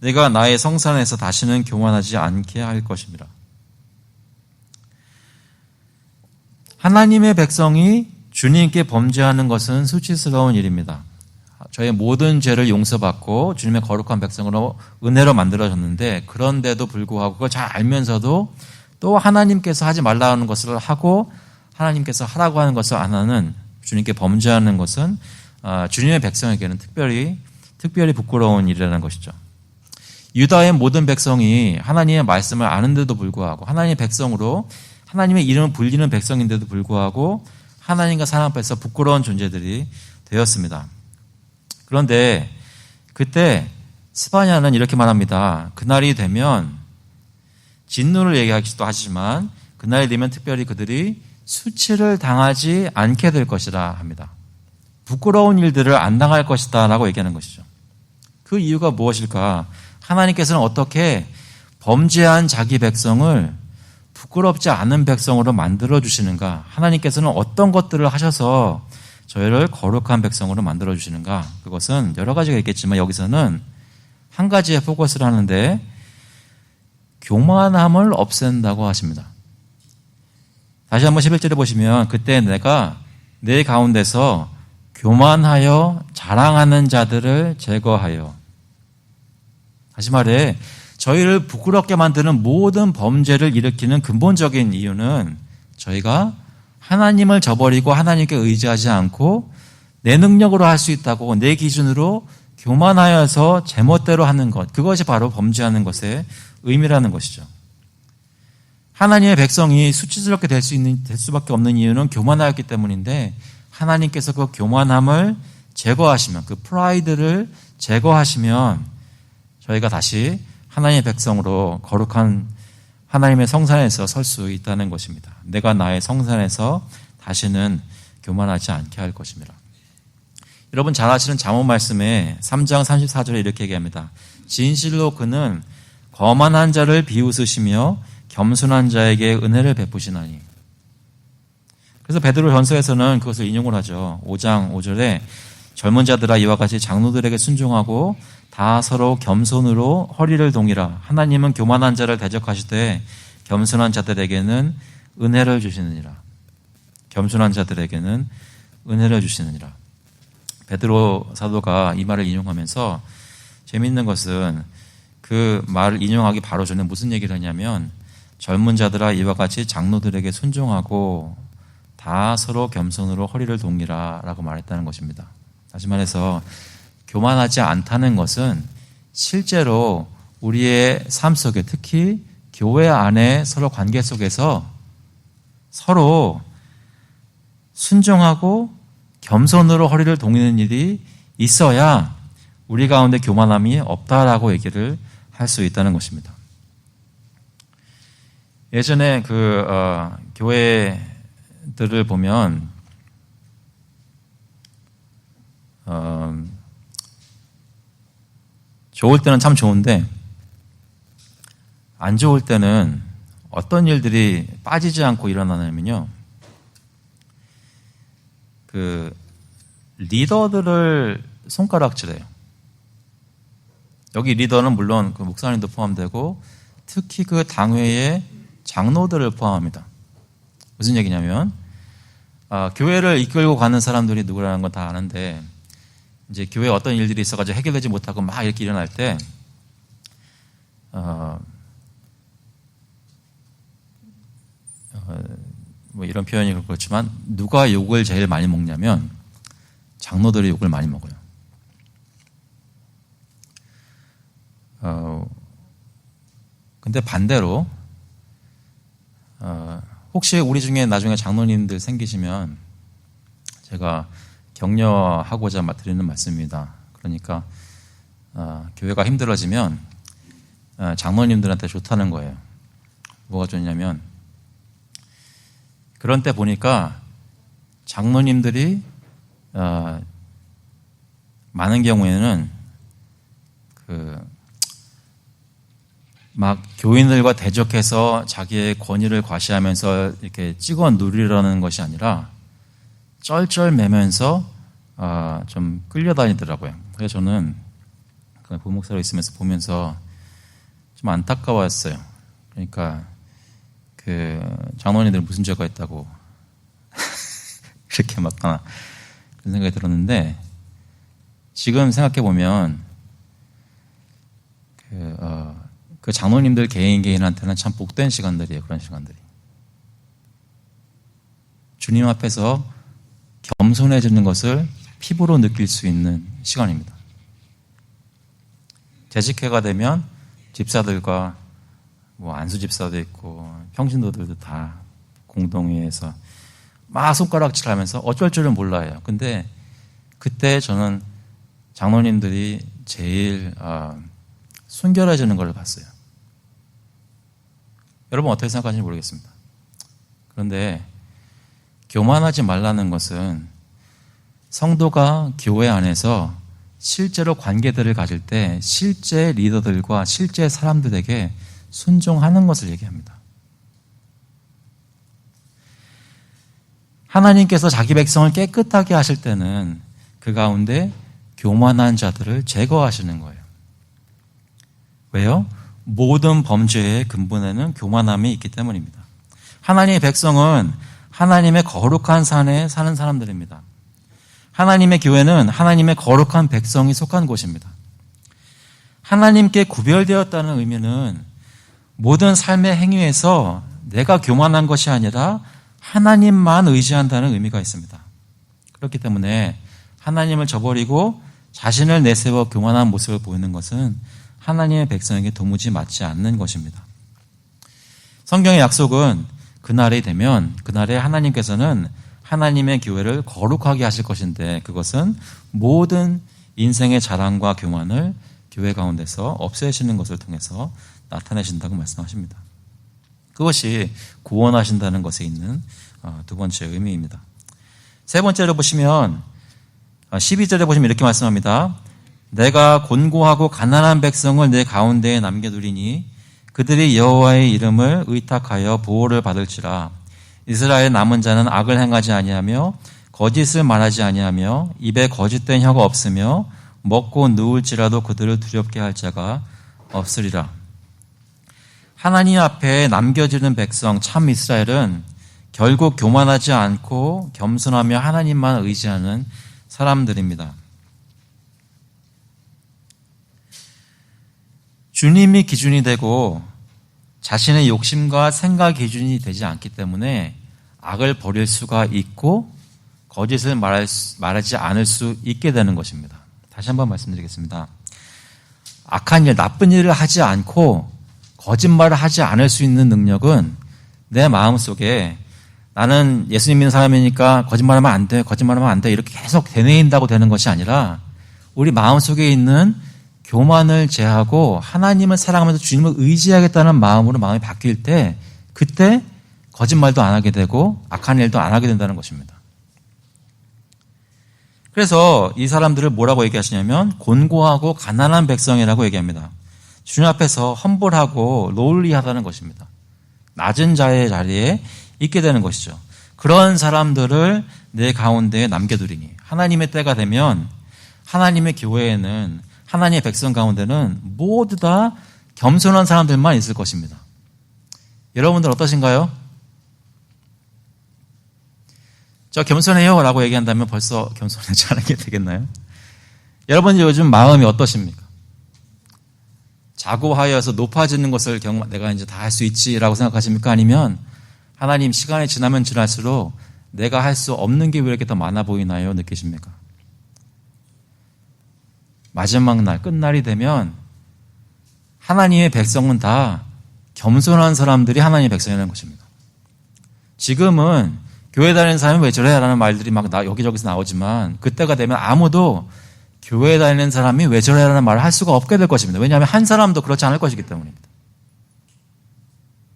내가 나의 성산에서 다시는 교만하지 않게 할 것입니다. 하나님의 백성이 주님께 범죄하는 것은 수치스러운 일입니다. 저의 모든 죄를 용서받고 주님의 거룩한 백성으로 은혜로 만들어졌는데 그런데도 불구하고 그걸 잘 알면서도 또 하나님께서 하지 말라는 것을 하고 하나님께서 하라고 하는 것을 안 하는 주님께 범죄하는 것은 주님의 백성에게는 특별히 부끄러운 일이라는 것이죠. 유다의 모든 백성이 하나님의 말씀을 아는데도 불구하고 하나님의 백성으로 하나님의 이름을 불리는 백성인데도 불구하고 하나님과 사람 앞에서 부끄러운 존재들이 되었습니다. 그런데 그때 스바냐는 이렇게 말합니다. 그날이 되면 진노를 얘기하기도 하지만 그날이 되면 특별히 그들이 수치를 당하지 않게 될 것이라 합니다. 부끄러운 일들을 안 당할 것이다 라고 얘기하는 것이죠. 그 이유가 무엇일까? 하나님께서는 어떻게 범죄한 자기 백성을 부끄럽지 않은 백성으로 만들어주시는가? 하나님께서는 어떤 것들을 하셔서 저희를 거룩한 백성으로 만들어주시는가? 그것은 여러 가지가 있겠지만 여기서는 한 가지에 포커스를 하는데 교만함을 없앤다고 하십니다. 다시 한번 11절에 보시면 그때 내가 내 가운데서 교만하여 자랑하는 자들을 제거하여 다시 말해 저희를 부끄럽게 만드는 모든 범죄를 일으키는 근본적인 이유는 저희가 하나님을 저버리고 하나님께 의지하지 않고 내 능력으로 할 수 있다고 내 기준으로 교만하여서 제멋대로 하는 것, 그것이 바로 범죄하는 것의 의미라는 것이죠. 하나님의 백성이 수치스럽게 될 수밖에 없는 이유는 교만하였기 때문인데 하나님께서 그 교만함을 제거하시면 그 프라이드를 제거하시면 저희가 다시 하나님의 백성으로 거룩한 하나님의 성산에서 설 수 있다는 것입니다. 내가 나의 성산에서 다시는 교만하지 않게 할 것입니다. 여러분 잘 아시는 잠언 말씀에 3장 34절에 이렇게 얘기합니다. 진실로 그는 거만한 자를 비웃으시며 겸손한 자에게 은혜를 베푸시나니. 그래서 베드로 전서에서는 그것을 인용을 하죠. 5장 5절에 젊은 자들아 이와 같이 장로들에게 순종하고 다 서로 겸손으로 허리를 동이라. 하나님은 교만한 자를 대적하시되 겸손한 자들에게는 은혜를 주시느니라. 겸손한 자들에게는 은혜를 주시느니라. 베드로 사도가 이 말을 인용하면서 재미있는 것은 그 말을 인용하기 바로 전에 무슨 얘기를 하냐면 젊은 자들아 이와 같이 장로들에게 순종하고 다 서로 겸손으로 허리를 동이라 라고 말했다는 것입니다. 다시 말해서 교만하지 않다는 것은 실제로 우리의 삶 속에 특히 교회 안에 서로 관계 속에서 서로 순종하고 겸손으로 허리를 동이는 일이 있어야 우리 가운데 교만함이 없다라고 얘기를 할 수 있다는 것입니다. 예전에 교회들을 보면 좋을 때는 참 좋은데 안 좋을 때는 어떤 일들이 빠지지 않고 일어나냐면요. 그 리더들을 손가락질해요. 여기 리더는 물론 그 목사님도 포함되고 특히 그 당회의 장로들을 포함합니다. 무슨 얘기냐면 교회를 이끌고 가는 사람들이 누구라는 건 다 아는데 이제 교회에 어떤 일들이 있어가지고 해결되지 못하고 막 이렇게 일어날 때 뭐 이런 표현이 그렇지만 누가 욕을 제일 많이 먹냐면 장로들이 욕을 많이 먹어요. 근데 반대로 혹시 우리 중에 나중에 장로님들 생기시면 제가 격려하고자 드리는 말씀입니다. 그러니까 교회가 힘들어지면 장로님들한테 좋다는 거예요. 뭐가 좋냐면 그런 때 보니까 장로님들이 많은 경우에는 막 교인들과 대적해서 자기의 권위를 과시하면서 이렇게 찍어 누리려는 것이 아니라 쩔쩔매면서 좀 끌려다니더라고요. 그래서 저는 부목사로 있으면서 보면서 좀 안타까웠어요. 그러니까 장로님들 무슨 죄가 있다고 이렇게 막 하나 그런 생각이 들었는데 지금 생각해 보면 그 장로님들 개인한테는 참 복된 시간들이에요. 그런 시간들이 주님 앞에서 겸손해지는 것을 피부로 느낄 수 있는 시간입니다. 재직회가 되면 집사들과 안수 집사도 있고 평신도들도 다 공동회에서 막 손가락질하면서 어쩔 줄은 몰라요. 근데 그때 저는 장로님들이 제일 순결해지는 걸 봤어요. 여러분 어떻게 생각하시는지 모르겠습니다. 그런데 교만하지 말라는 것은 성도가 교회 안에서 실제로 관계들을 가질 때 실제 리더들과 실제 사람들에게 순종하는 것을 얘기합니다. 하나님께서 자기 백성을 깨끗하게 하실 때는 그 가운데 교만한 자들을 제거하시는 거예요. 왜요? 모든 범죄의 근본에는 교만함이 있기 때문입니다. 하나님의 백성은 하나님의 거룩한 산에 사는 사람들입니다. 하나님의 교회는 하나님의 거룩한 백성이 속한 곳입니다. 하나님께 구별되었다는 의미는 모든 삶의 행위에서 내가 교만한 것이 아니라 하나님만 의지한다는 의미가 있습니다. 그렇기 때문에 하나님을 저버리고 자신을 내세워 교만한 모습을 보이는 것은 하나님의 백성에게 도무지 맞지 않는 것입니다. 성경의 약속은 그날이 되면 그날에 하나님께서는 하나님의 교회를 거룩하게 하실 것인데 그것은 모든 인생의 자랑과 교만을 교회 가운데서 없애시는 것을 통해서 나타내신다고 말씀하십니다. 그것이 구원하신다는 것에 있는 두 번째 의미입니다. 세 번째로 보시면 12절에 보시면 이렇게 말씀합니다. 내가 곤고하고 가난한 백성을 내 가운데에 남겨두리니 그들이 여호와의 이름을 의탁하여 보호를 받을지라. 이스라엘 남은 자는 악을 행하지 아니하며 거짓을 말하지 아니하며 입에 거짓된 혀가 없으며 먹고 누울지라도 그들을 두렵게 할 자가 없으리라. 하나님 앞에 남겨지는 백성 참 이스라엘은 결국 교만하지 않고 겸손하며 하나님만 의지하는 사람들입니다. 주님이 기준이 되고 자신의 욕심과 생각 기준이 되지 않기 때문에 악을 버릴 수가 있고 거짓을 말하지 않을 수 있게 되는 것입니다. 다시 한번 말씀드리겠습니다. 악한 일, 나쁜 일을 하지 않고 거짓말을 하지 않을 수 있는 능력은 내 마음속에 나는 예수님 믿는 사람이니까 거짓말하면 안 돼, 거짓말하면 안 돼 이렇게 계속 되뇌인다고 되는 것이 아니라 우리 마음속에 있는 교만을 제하고 하나님을 사랑하면서 주님을 의지하겠다는 마음으로 마음이 바뀔 때 그때 거짓말도 안 하게 되고 악한 일도 안 하게 된다는 것입니다. 그래서 이 사람들을 뭐라고 얘기하시냐면 곤고하고 가난한 백성이라고 얘기합니다. 주님 앞에서 험불하고 롤리하다는 것입니다. 낮은 자의 자리에 있게 되는 것이죠. 그런 사람들을 내 가운데에 남겨두리니 하나님의 때가 되면 하나님의 교회에는 하나님의 백성 가운데는 모두 다 겸손한 사람들만 있을 것입니다. 여러분들 어떠신가요? 저 겸손해요 라고 얘기한다면 벌써 겸손하지 않게 되겠나요? 여러분 요즘 마음이 어떠십니까? 자고하여서 높아지는 것을 내가 이제 다 할 수 있지라고 생각하십니까? 아니면 하나님 시간이 지나면 지날수록 내가 할 수 없는 게 왜 이렇게 더 많아 보이나요? 느끼십니까? 마지막 날, 끝날이 되면 하나님의 백성은 다 겸손한 사람들이 하나님의 백성이라는 것입니다. 지금은 교회 다니는 사람이 왜 저래? 라는 말들이 막 여기저기서 나오지만 그때가 되면 아무도 교회 다니는 사람이 왜 저래? 라는 말을 할 수가 없게 될 것입니다. 왜냐하면 한 사람도 그렇지 않을 것이기 때문입니다.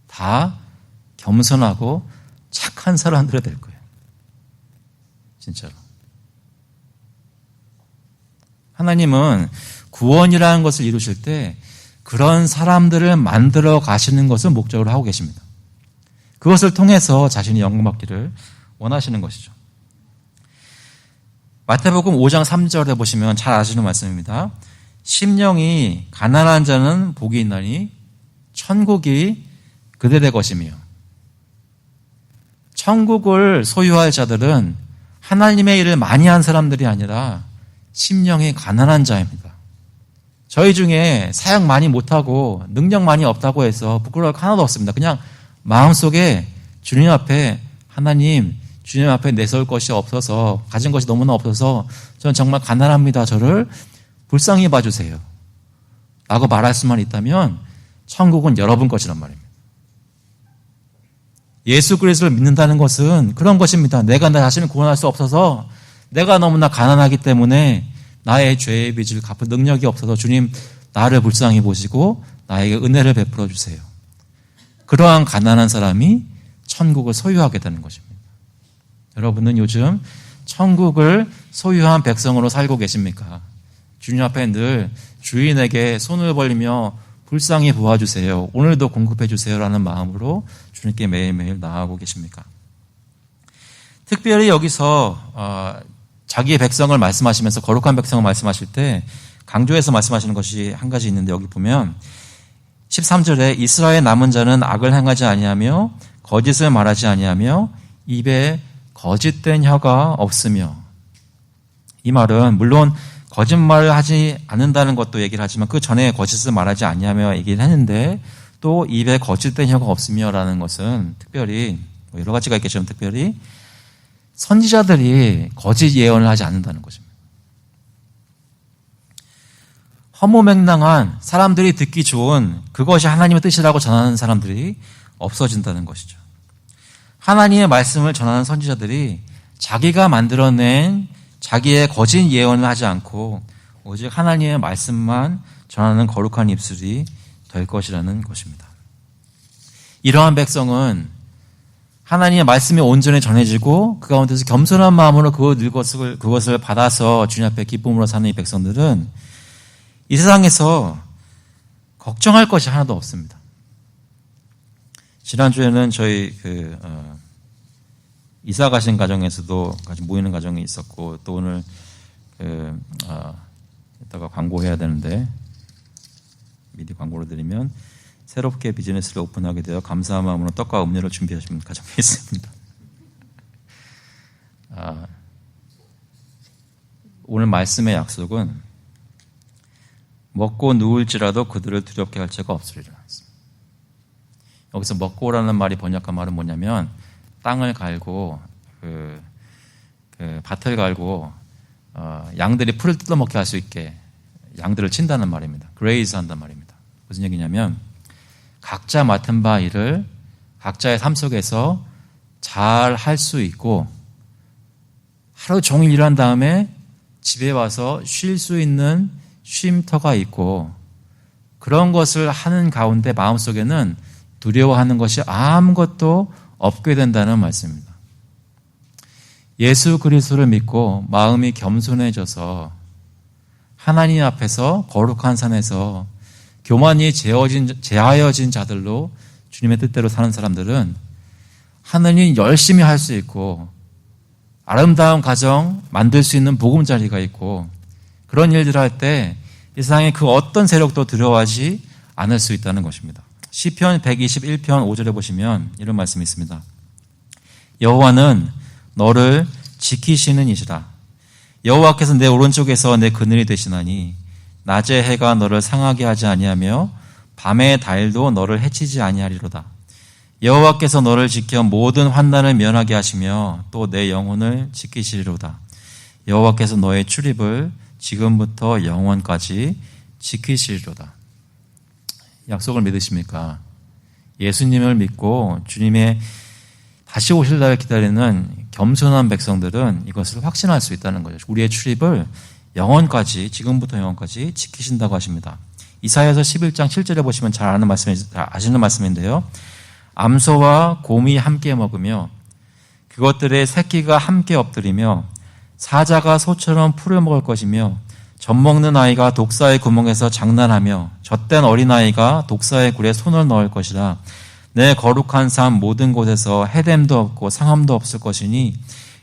다 겸손하고 착한 사람들이 될 거예요. 진짜로. 하나님은 구원이라는 것을 이루실 때 그런 사람들을 만들어 가시는 것을 목적으로 하고 계십니다. 그것을 통해서 자신이 영광받기를 원하시는 것이죠. 마태복음 5장 3절에 보시면 잘 아시는 말씀입니다. 심령이 가난한 자는 복이 있나니 천국이 그들의 것이며, 천국을 소유할 자들은 하나님의 일을 많이 한 사람들이 아니라 심령이 가난한 자입니다. 저희 중에 사역 많이 못하고 능력 많이 없다고 해서 부끄러울 거 하나도 없습니다. 그냥 마음속에 주님 앞에 하나님, 주님 앞에 내세울 것이 없어서, 가진 것이 너무나 없어서 저는 정말 가난합니다. 저를 불쌍히 봐주세요. 라고 말할 수만 있다면 천국은 여러분 것이란 말입니다. 예수 그리스도를 믿는다는 것은 그런 것입니다. 내가 나 자신을 구원할 수 없어서 내가 너무나 가난하기 때문에 나의 죄의 빚을 갚을 능력이 없어서 주님 나를 불쌍히 보시고 나에게 은혜를 베풀어 주세요. 그러한 가난한 사람이 천국을 소유하게 되는 것입니다. 여러분은 요즘 천국을 소유한 백성으로 살고 계십니까? 주님 앞에 늘 주인에게 손을 벌리며 불쌍히 보아주세요. 오늘도 공급해 주세요라는 마음으로 주님께 매일매일 나아가고 계십니까? 특별히 여기서 자기의 백성을 말씀하시면서 거룩한 백성을 말씀하실 때 강조해서 말씀하시는 것이 한 가지 있는데, 여기 보면 13절에 이스라엘 남은 자는 악을 행하지 아니하며 거짓을 말하지 아니하며 입에 거짓된 혀가 없으며, 이 말은 물론 거짓말을 하지 않는다는 것도 얘기를 하지만 그 전에 거짓을 말하지 아니하며 얘기를 했는데 또 입에 거짓된 혀가 없으며라는 것은 특별히 여러 가지가 있겠지만 특별히 선지자들이 거짓 예언을 하지 않는다는 것입니다. 허무맹랑한 사람들이 듣기 좋은 그것이 하나님의 뜻이라고 전하는 사람들이 없어진다는 것이죠. 하나님의 말씀을 전하는 선지자들이 자기가 만들어낸 자기의 거짓 예언을 하지 않고 오직 하나님의 말씀만 전하는 거룩한 입술이 될 것이라는 것입니다. 이러한 백성은 하나님의 말씀이 온전히 전해지고 그 가운데서 겸손한 마음으로 그것을 받아서 주님 앞에 기쁨으로 사는 이 백성들은 이 세상에서 걱정할 것이 하나도 없습니다. 지난주에는 저희 이사 가신 가정에서도 같이 모이는 가정이 있었고, 또 오늘 이따가 광고해야 되는데 미리 광고를 드리면 새롭게 비즈니스를 오픈하게 되어 감사한 마음으로 떡과 음료를 준비하신 가정이 있습니다. 오늘 말씀의 약속은 먹고 누울지라도 그들을 두렵게 할 자가 없으리라. 여기서 먹고라는 말이 번역한 말은 뭐냐면 땅을 갈고 밭을 갈고 양들이 풀을 뜯어먹게 할 수 있게 양들을 친다는 말입니다. 그레이즈 한단 말입니다. 무슨 얘기냐면 각자 맡은 바 일을 각자의 삶 속에서 잘 할 수 있고 하루 종일 일한 다음에 집에 와서 쉴 수 있는 쉼터가 있고, 그런 것을 하는 가운데 마음속에는 두려워하는 것이 아무것도 없게 된다는 말씀입니다. 예수 그리스도를 믿고 마음이 겸손해져서 하나님 앞에서 거룩한 산에서 교만이 제하여진 자들로 주님의 뜻대로 사는 사람들은 하나님 열심히 할 수 있고 아름다운 가정 만들 수 있는 보금자리가 있고, 그런 일들을 할 때 이 세상의 그 어떤 세력도 두려워하지 않을 수 있다는 것입니다. 시편 121편 5절에 보시면 이런 말씀이 있습니다. 여호와는 너를 지키시는 이시라. 여호와께서 내 오른쪽에서 내 그늘이 되시나니 낮의 해가 너를 상하게 하지 아니하며 밤의 달도 너를 해치지 아니하리로다. 여호와께서 너를 지켜 모든 환난을 면하게 하시며 또 내 영혼을 지키시리로다. 여호와께서 너의 출입을 지금부터 영원까지 지키시리로다. 약속을 믿으십니까? 예수님을 믿고 주님의 다시 오실 날을 기다리는 겸손한 백성들은 이것을 확신할 수 있다는 거죠. 우리의 출입을 영원까지, 지금부터 영원까지 지키신다고 하십니다. 이사야서 11장 7절에 보시면 잘 아시는 말씀인데요. 암소와 곰이 함께 먹으며 그것들의 새끼가 함께 엎드리며 사자가 소처럼 풀을 먹을 것이며 젖 먹는 아이가 독사의 구멍에서 장난하며 젖된 어린아이가 독사의 굴에 손을 넣을 것이라. 내 거룩한 삶 모든 곳에서 해됨도 없고 상함도 없을 것이니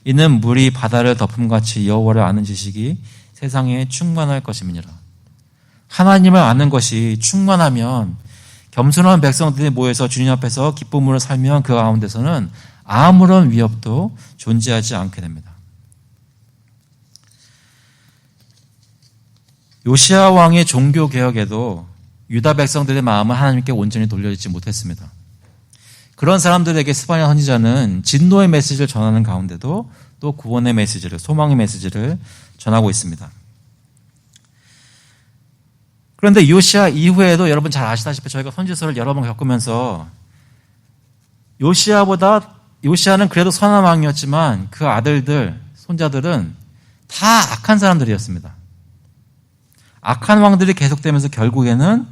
이는 물이 바다를 덮음같이 여호와를 아는 지식이 세상에 충만할 것임이니라. 하나님을 아는 것이 충만하면 겸손한 백성들이 모여서 주님 앞에서 기쁨으로 살면 그 가운데서는 아무런 위협도 존재하지 않게 됩니다. 요시야 왕의 종교개혁에도 유다 백성들의 마음은 하나님께 온전히 돌려지지 못했습니다. 그런 사람들에게 스바냐 선지자는 진노의 메시지를 전하는 가운데도 또 구원의 메시지를, 소망의 메시지를 전하고 있습니다. 그런데 요시야 이후에도 여러분 잘 아시다시피 저희가 선지서를 여러 번 겪으면서 요시야는 그래도 선한 왕이었지만 그 아들들, 손자들은 다 악한 사람들이었습니다. 악한 왕들이 계속되면서 결국에는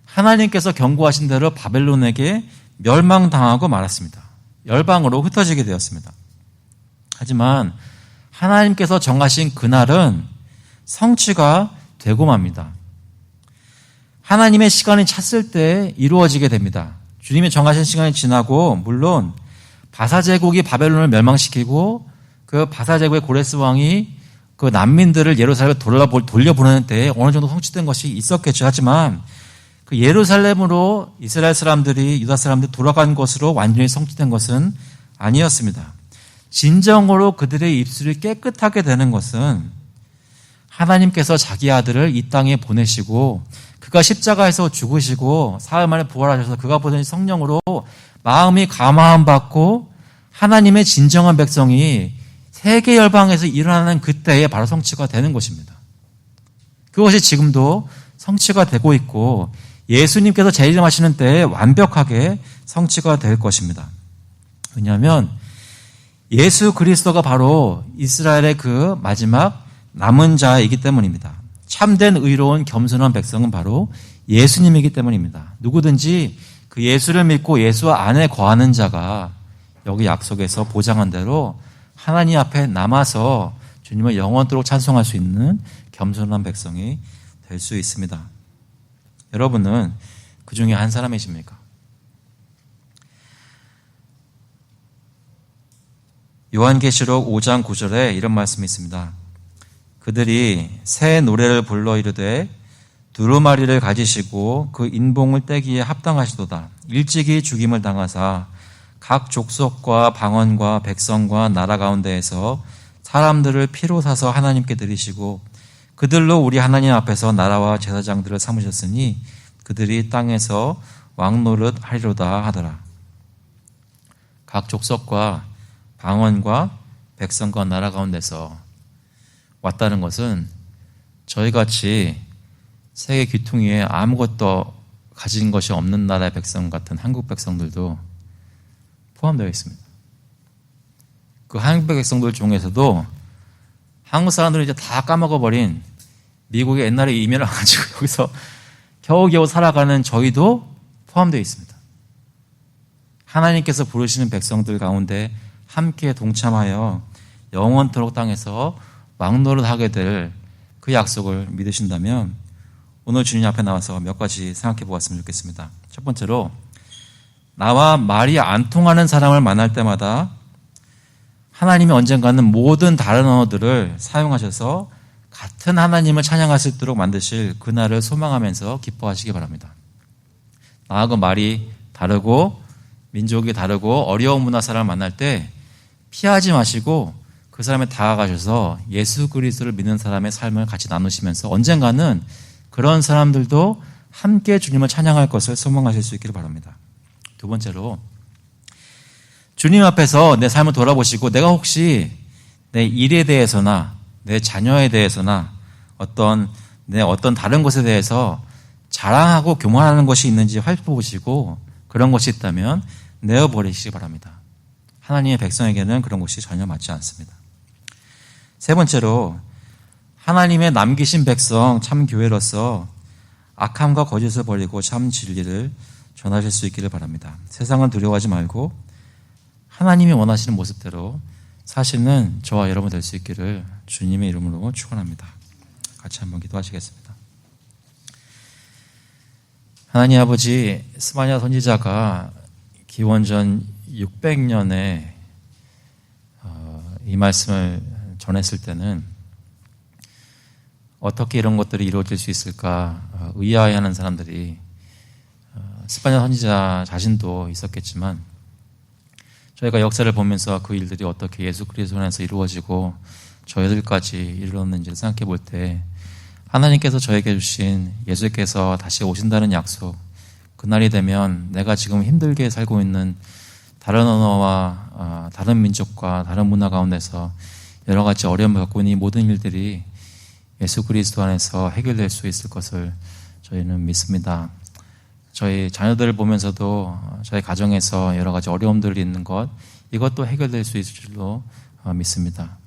하나님께서 경고하신 대로 바벨론에게 멸망당하고 말았습니다. 열방으로 흩어지게 되었습니다. 하지만 하나님께서 정하신 그날은 성취가 되고 맙니다. 하나님의 시간이 찼을 때 이루어지게 됩니다. 주님이 정하신 시간이 지나고 물론 바사 제국이 바벨론을 멸망시키고 그 바사 제국의 고레스 왕이 그 난민들을 예루살렘에 돌려보내는 때에 어느 정도 성취된 것이 있었겠죠. 하지만 그 예루살렘으로 이스라엘 사람들이, 유다 사람들이 돌아간 것으로 완전히 성취된 것은 아니었습니다. 진정으로 그들의 입술이 깨끗하게 되는 것은 하나님께서 자기 아들을 이 땅에 보내시고 그가 십자가에서 죽으시고 사흘 만에 부활하셔서 그가 보내신 성령으로 마음이 감화함 받고 하나님의 진정한 백성이 세계 열방에서 일어나는 그때에 바로 성취가 되는 것입니다. 그것이 지금도 성취가 되고 있고 예수님께서 재림하시는 때에 완벽하게 성취가 될 것입니다. 왜냐하면 예수 그리스도가 바로 이스라엘의 그 마지막 남은 자이기 때문입니다. 참된 의로운 겸손한 백성은 바로 예수님이기 때문입니다. 누구든지 그 예수를 믿고 예수 안에 거하는 자가 여기 약속에서 보장한 대로 하나님 앞에 남아서 주님을 영원토록 찬송할 수 있는 겸손한 백성이 될 수 있습니다. 여러분은 그 중에 한 사람이십니까? 요한계시록 5장 9절에 이런 말씀이 있습니다. 그들이 새 노래를 불러 이르되 두루마리를 가지시고 그 인봉을 떼기에 합당하시도다. 일찍이 죽임을 당하사 각 족속과 방언과 백성과 나라 가운데에서 사람들을 피로 사서 하나님께 드리시고 그들로 우리 하나님 앞에서 나라와 제사장들을 삼으셨으니 그들이 땅에서 왕노릇 하리로다 하더라. 각 족속과 방언과 백성과 나라 가운데서 왔다는 것은 저희같이 세계 귀퉁이에 아무것도 가진 것이 없는 나라의 백성 같은 한국 백성들도 포함되어 있습니다. 그 한국 백성들 중에서도 한국 사람들은 이제 다 까먹어버린 미국에 옛날에 이민을 가지고 여기서 겨우겨우 살아가는 저희도 포함되어 있습니다. 하나님께서 부르시는 백성들 가운데 함께 동참하여 영원토록 땅에서 왕노릇하게 될 그 약속을 믿으신다면 오늘 주님 앞에 나와서 몇 가지 생각해 보았으면 좋겠습니다. 첫 번째로 나와 말이 안 통하는 사람을 만날 때마다 하나님이 언젠가는 모든 다른 언어들을 사용하셔서 같은 하나님을 찬양할 수 있도록 만드실 그날을 소망하면서 기뻐하시기 바랍니다. 나하고 말이 다르고 민족이 다르고 어려운 문화 사람을 만날 때 피하지 마시고 그 사람에 다가가셔서 예수 그리스도를 믿는 사람의 삶을 같이 나누시면서 언젠가는 그런 사람들도 함께 주님을 찬양할 것을 소망하실 수 있기를 바랍니다. 두 번째로 주님 앞에서 내 삶을 돌아보시고 내가 혹시 내 일에 대해서나 내 자녀에 대해서나 어떤 다른 것에 대해서 자랑하고 교만하는 것이 있는지 살펴보시고 그런 것이 있다면 내어버리시기 바랍니다. 하나님의 백성에게는 그런 것이 전혀 맞지 않습니다. 세 번째로 하나님의 남기신 백성 참 교회로서 악함과 거짓을 버리고 참 진리를 전하실 수 있기를 바랍니다. 세상은 두려워하지 말고 하나님이 원하시는 모습대로 사시는 저와 여러분 될 수 있기를 주님의 이름으로 축원합니다. 같이 한번 기도하시겠습니다. 하나님 아버지, 스바냐 선지자가 기원전 600년에 이 말씀을 전했을 때는 어떻게 이런 것들이 이루어질 수 있을까 의아해하는 사람들이 스바냐 선지자 자신도 있었겠지만 저희가 역사를 보면서 그 일들이 어떻게 예수 그리스도 안에서 이루어지고 저희들까지 이르렀는지를 생각해 볼 때 하나님께서 저에게 주신 예수께서 다시 오신다는 약속, 그날이 되면 내가 지금 힘들게 살고 있는 다른 언어와 다른 민족과 다른 문화 가운데서 여러 가지 어려움을 갖고 있는 이 모든 일들이 예수 그리스도 안에서 해결될 수 있을 것을 저희는 믿습니다. 저희 자녀들을 보면서도 저희 가정에서 여러 가지 어려움들이 있는 것, 이것도 해결될 수 있을 줄로 믿습니다.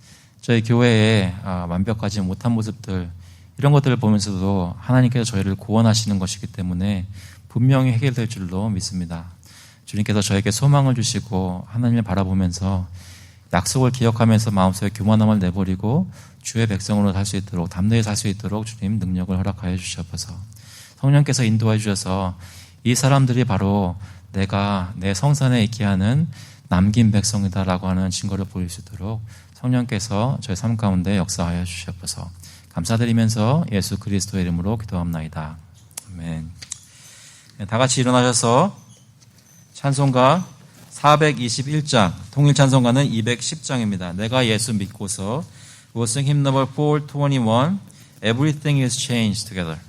저희 교회에 완벽하지 못한 모습들, 이런 것들을 보면서도 하나님께서 저희를 구원하시는 것이기 때문에 분명히 해결될 줄로 믿습니다. 주님께서 저에게 소망을 주시고 하나님을 바라보면서 약속을 기억하면서 마음속에 교만함을 내버리고 주의 백성으로 살 수 있도록, 담대히 살 수 있도록 주님 능력을 허락하여 주시옵소서. 성령께서 인도해 주셔서 이 사람들이 바로 내가 내 성산에 있게 하는 남긴 백성이다라고 하는 증거를 보일 수 있도록 성령께서 저희 삶 가운데 역사하여 주시옵소서. 감사드리면서 예수 그리스도의 이름으로 기도합나이다. 아멘. 다 같이 일어나셔서 찬송가 421장, 통일 찬송가는 210장입니다. 내가 예수 믿고서 We'll sing hymn number 421, Everything is changed together.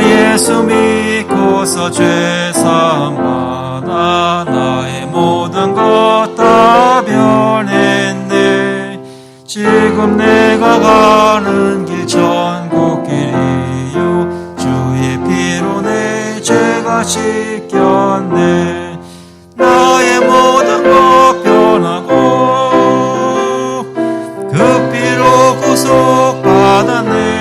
예수 믿고서 죄사함 받아 나의 모든 것 다 변했네. 지금 내가 가는 길 천국 길이요 주의 피로 내 죄가 씻겼네. 나의 모든 것 변하고 그 피로 구속받았네.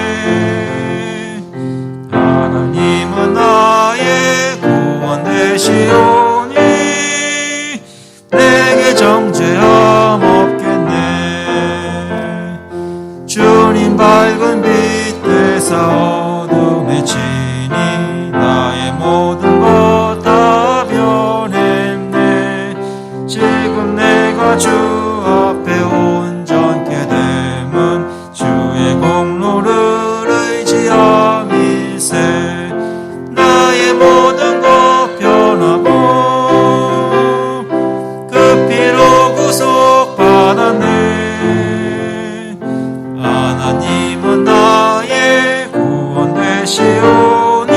하나님은 나의 구원 되시오니 내게 정죄함 없겠네. 주님 밝은 빛 되사 어둠에 치니 나의 모든 것 다 변했네. 지금 내가 주 앞에 온전케 됨은 주의 공로를 의지함일세. 나의 모든 것 변하고 그 피로 구속받았네. 하나님은 나의 구원 되시오니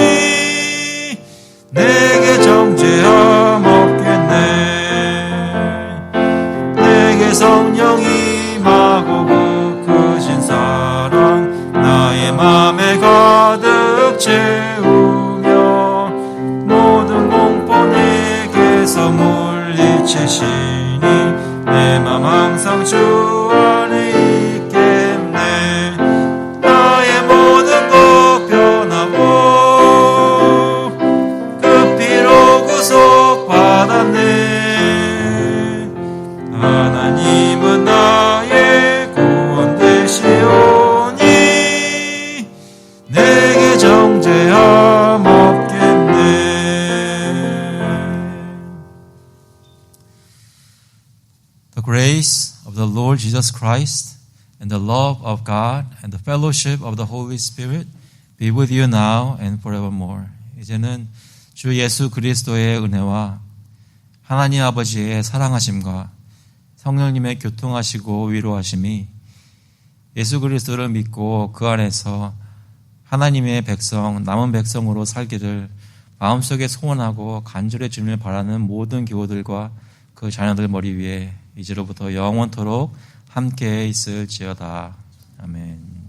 내게 정죄함 없겠네. 내게 성령 임하고 그 크신 사랑 나의 맘에 가득 채우며 모든 공포 내게서 물리치시니 내 맘 항상 주 안에 있겠네. 나의 모든 것 변하고 그 피로 구속받았네. 하나님은 나의 구원 되시오니 내게 정죄함 없겠네. The grace of the Lord Jesus Christ and the love of God and the fellowship of the Holy Spirit be with you now and forevermore. 이제는 주 예수 그리스도의 은혜와 하나님 아버지의 사랑하심과 성령님의 교통하시고 위로하심이 예수 그리스도를 믿고 그 안에서 하나님의 백성, 남은 백성으로 살기를 마음속에 소원하고 간절히 주님을 바라는 모든 교우들과 그 자녀들 머리 위에 이제로부터 영원토록 함께 있을지어다. 아멘.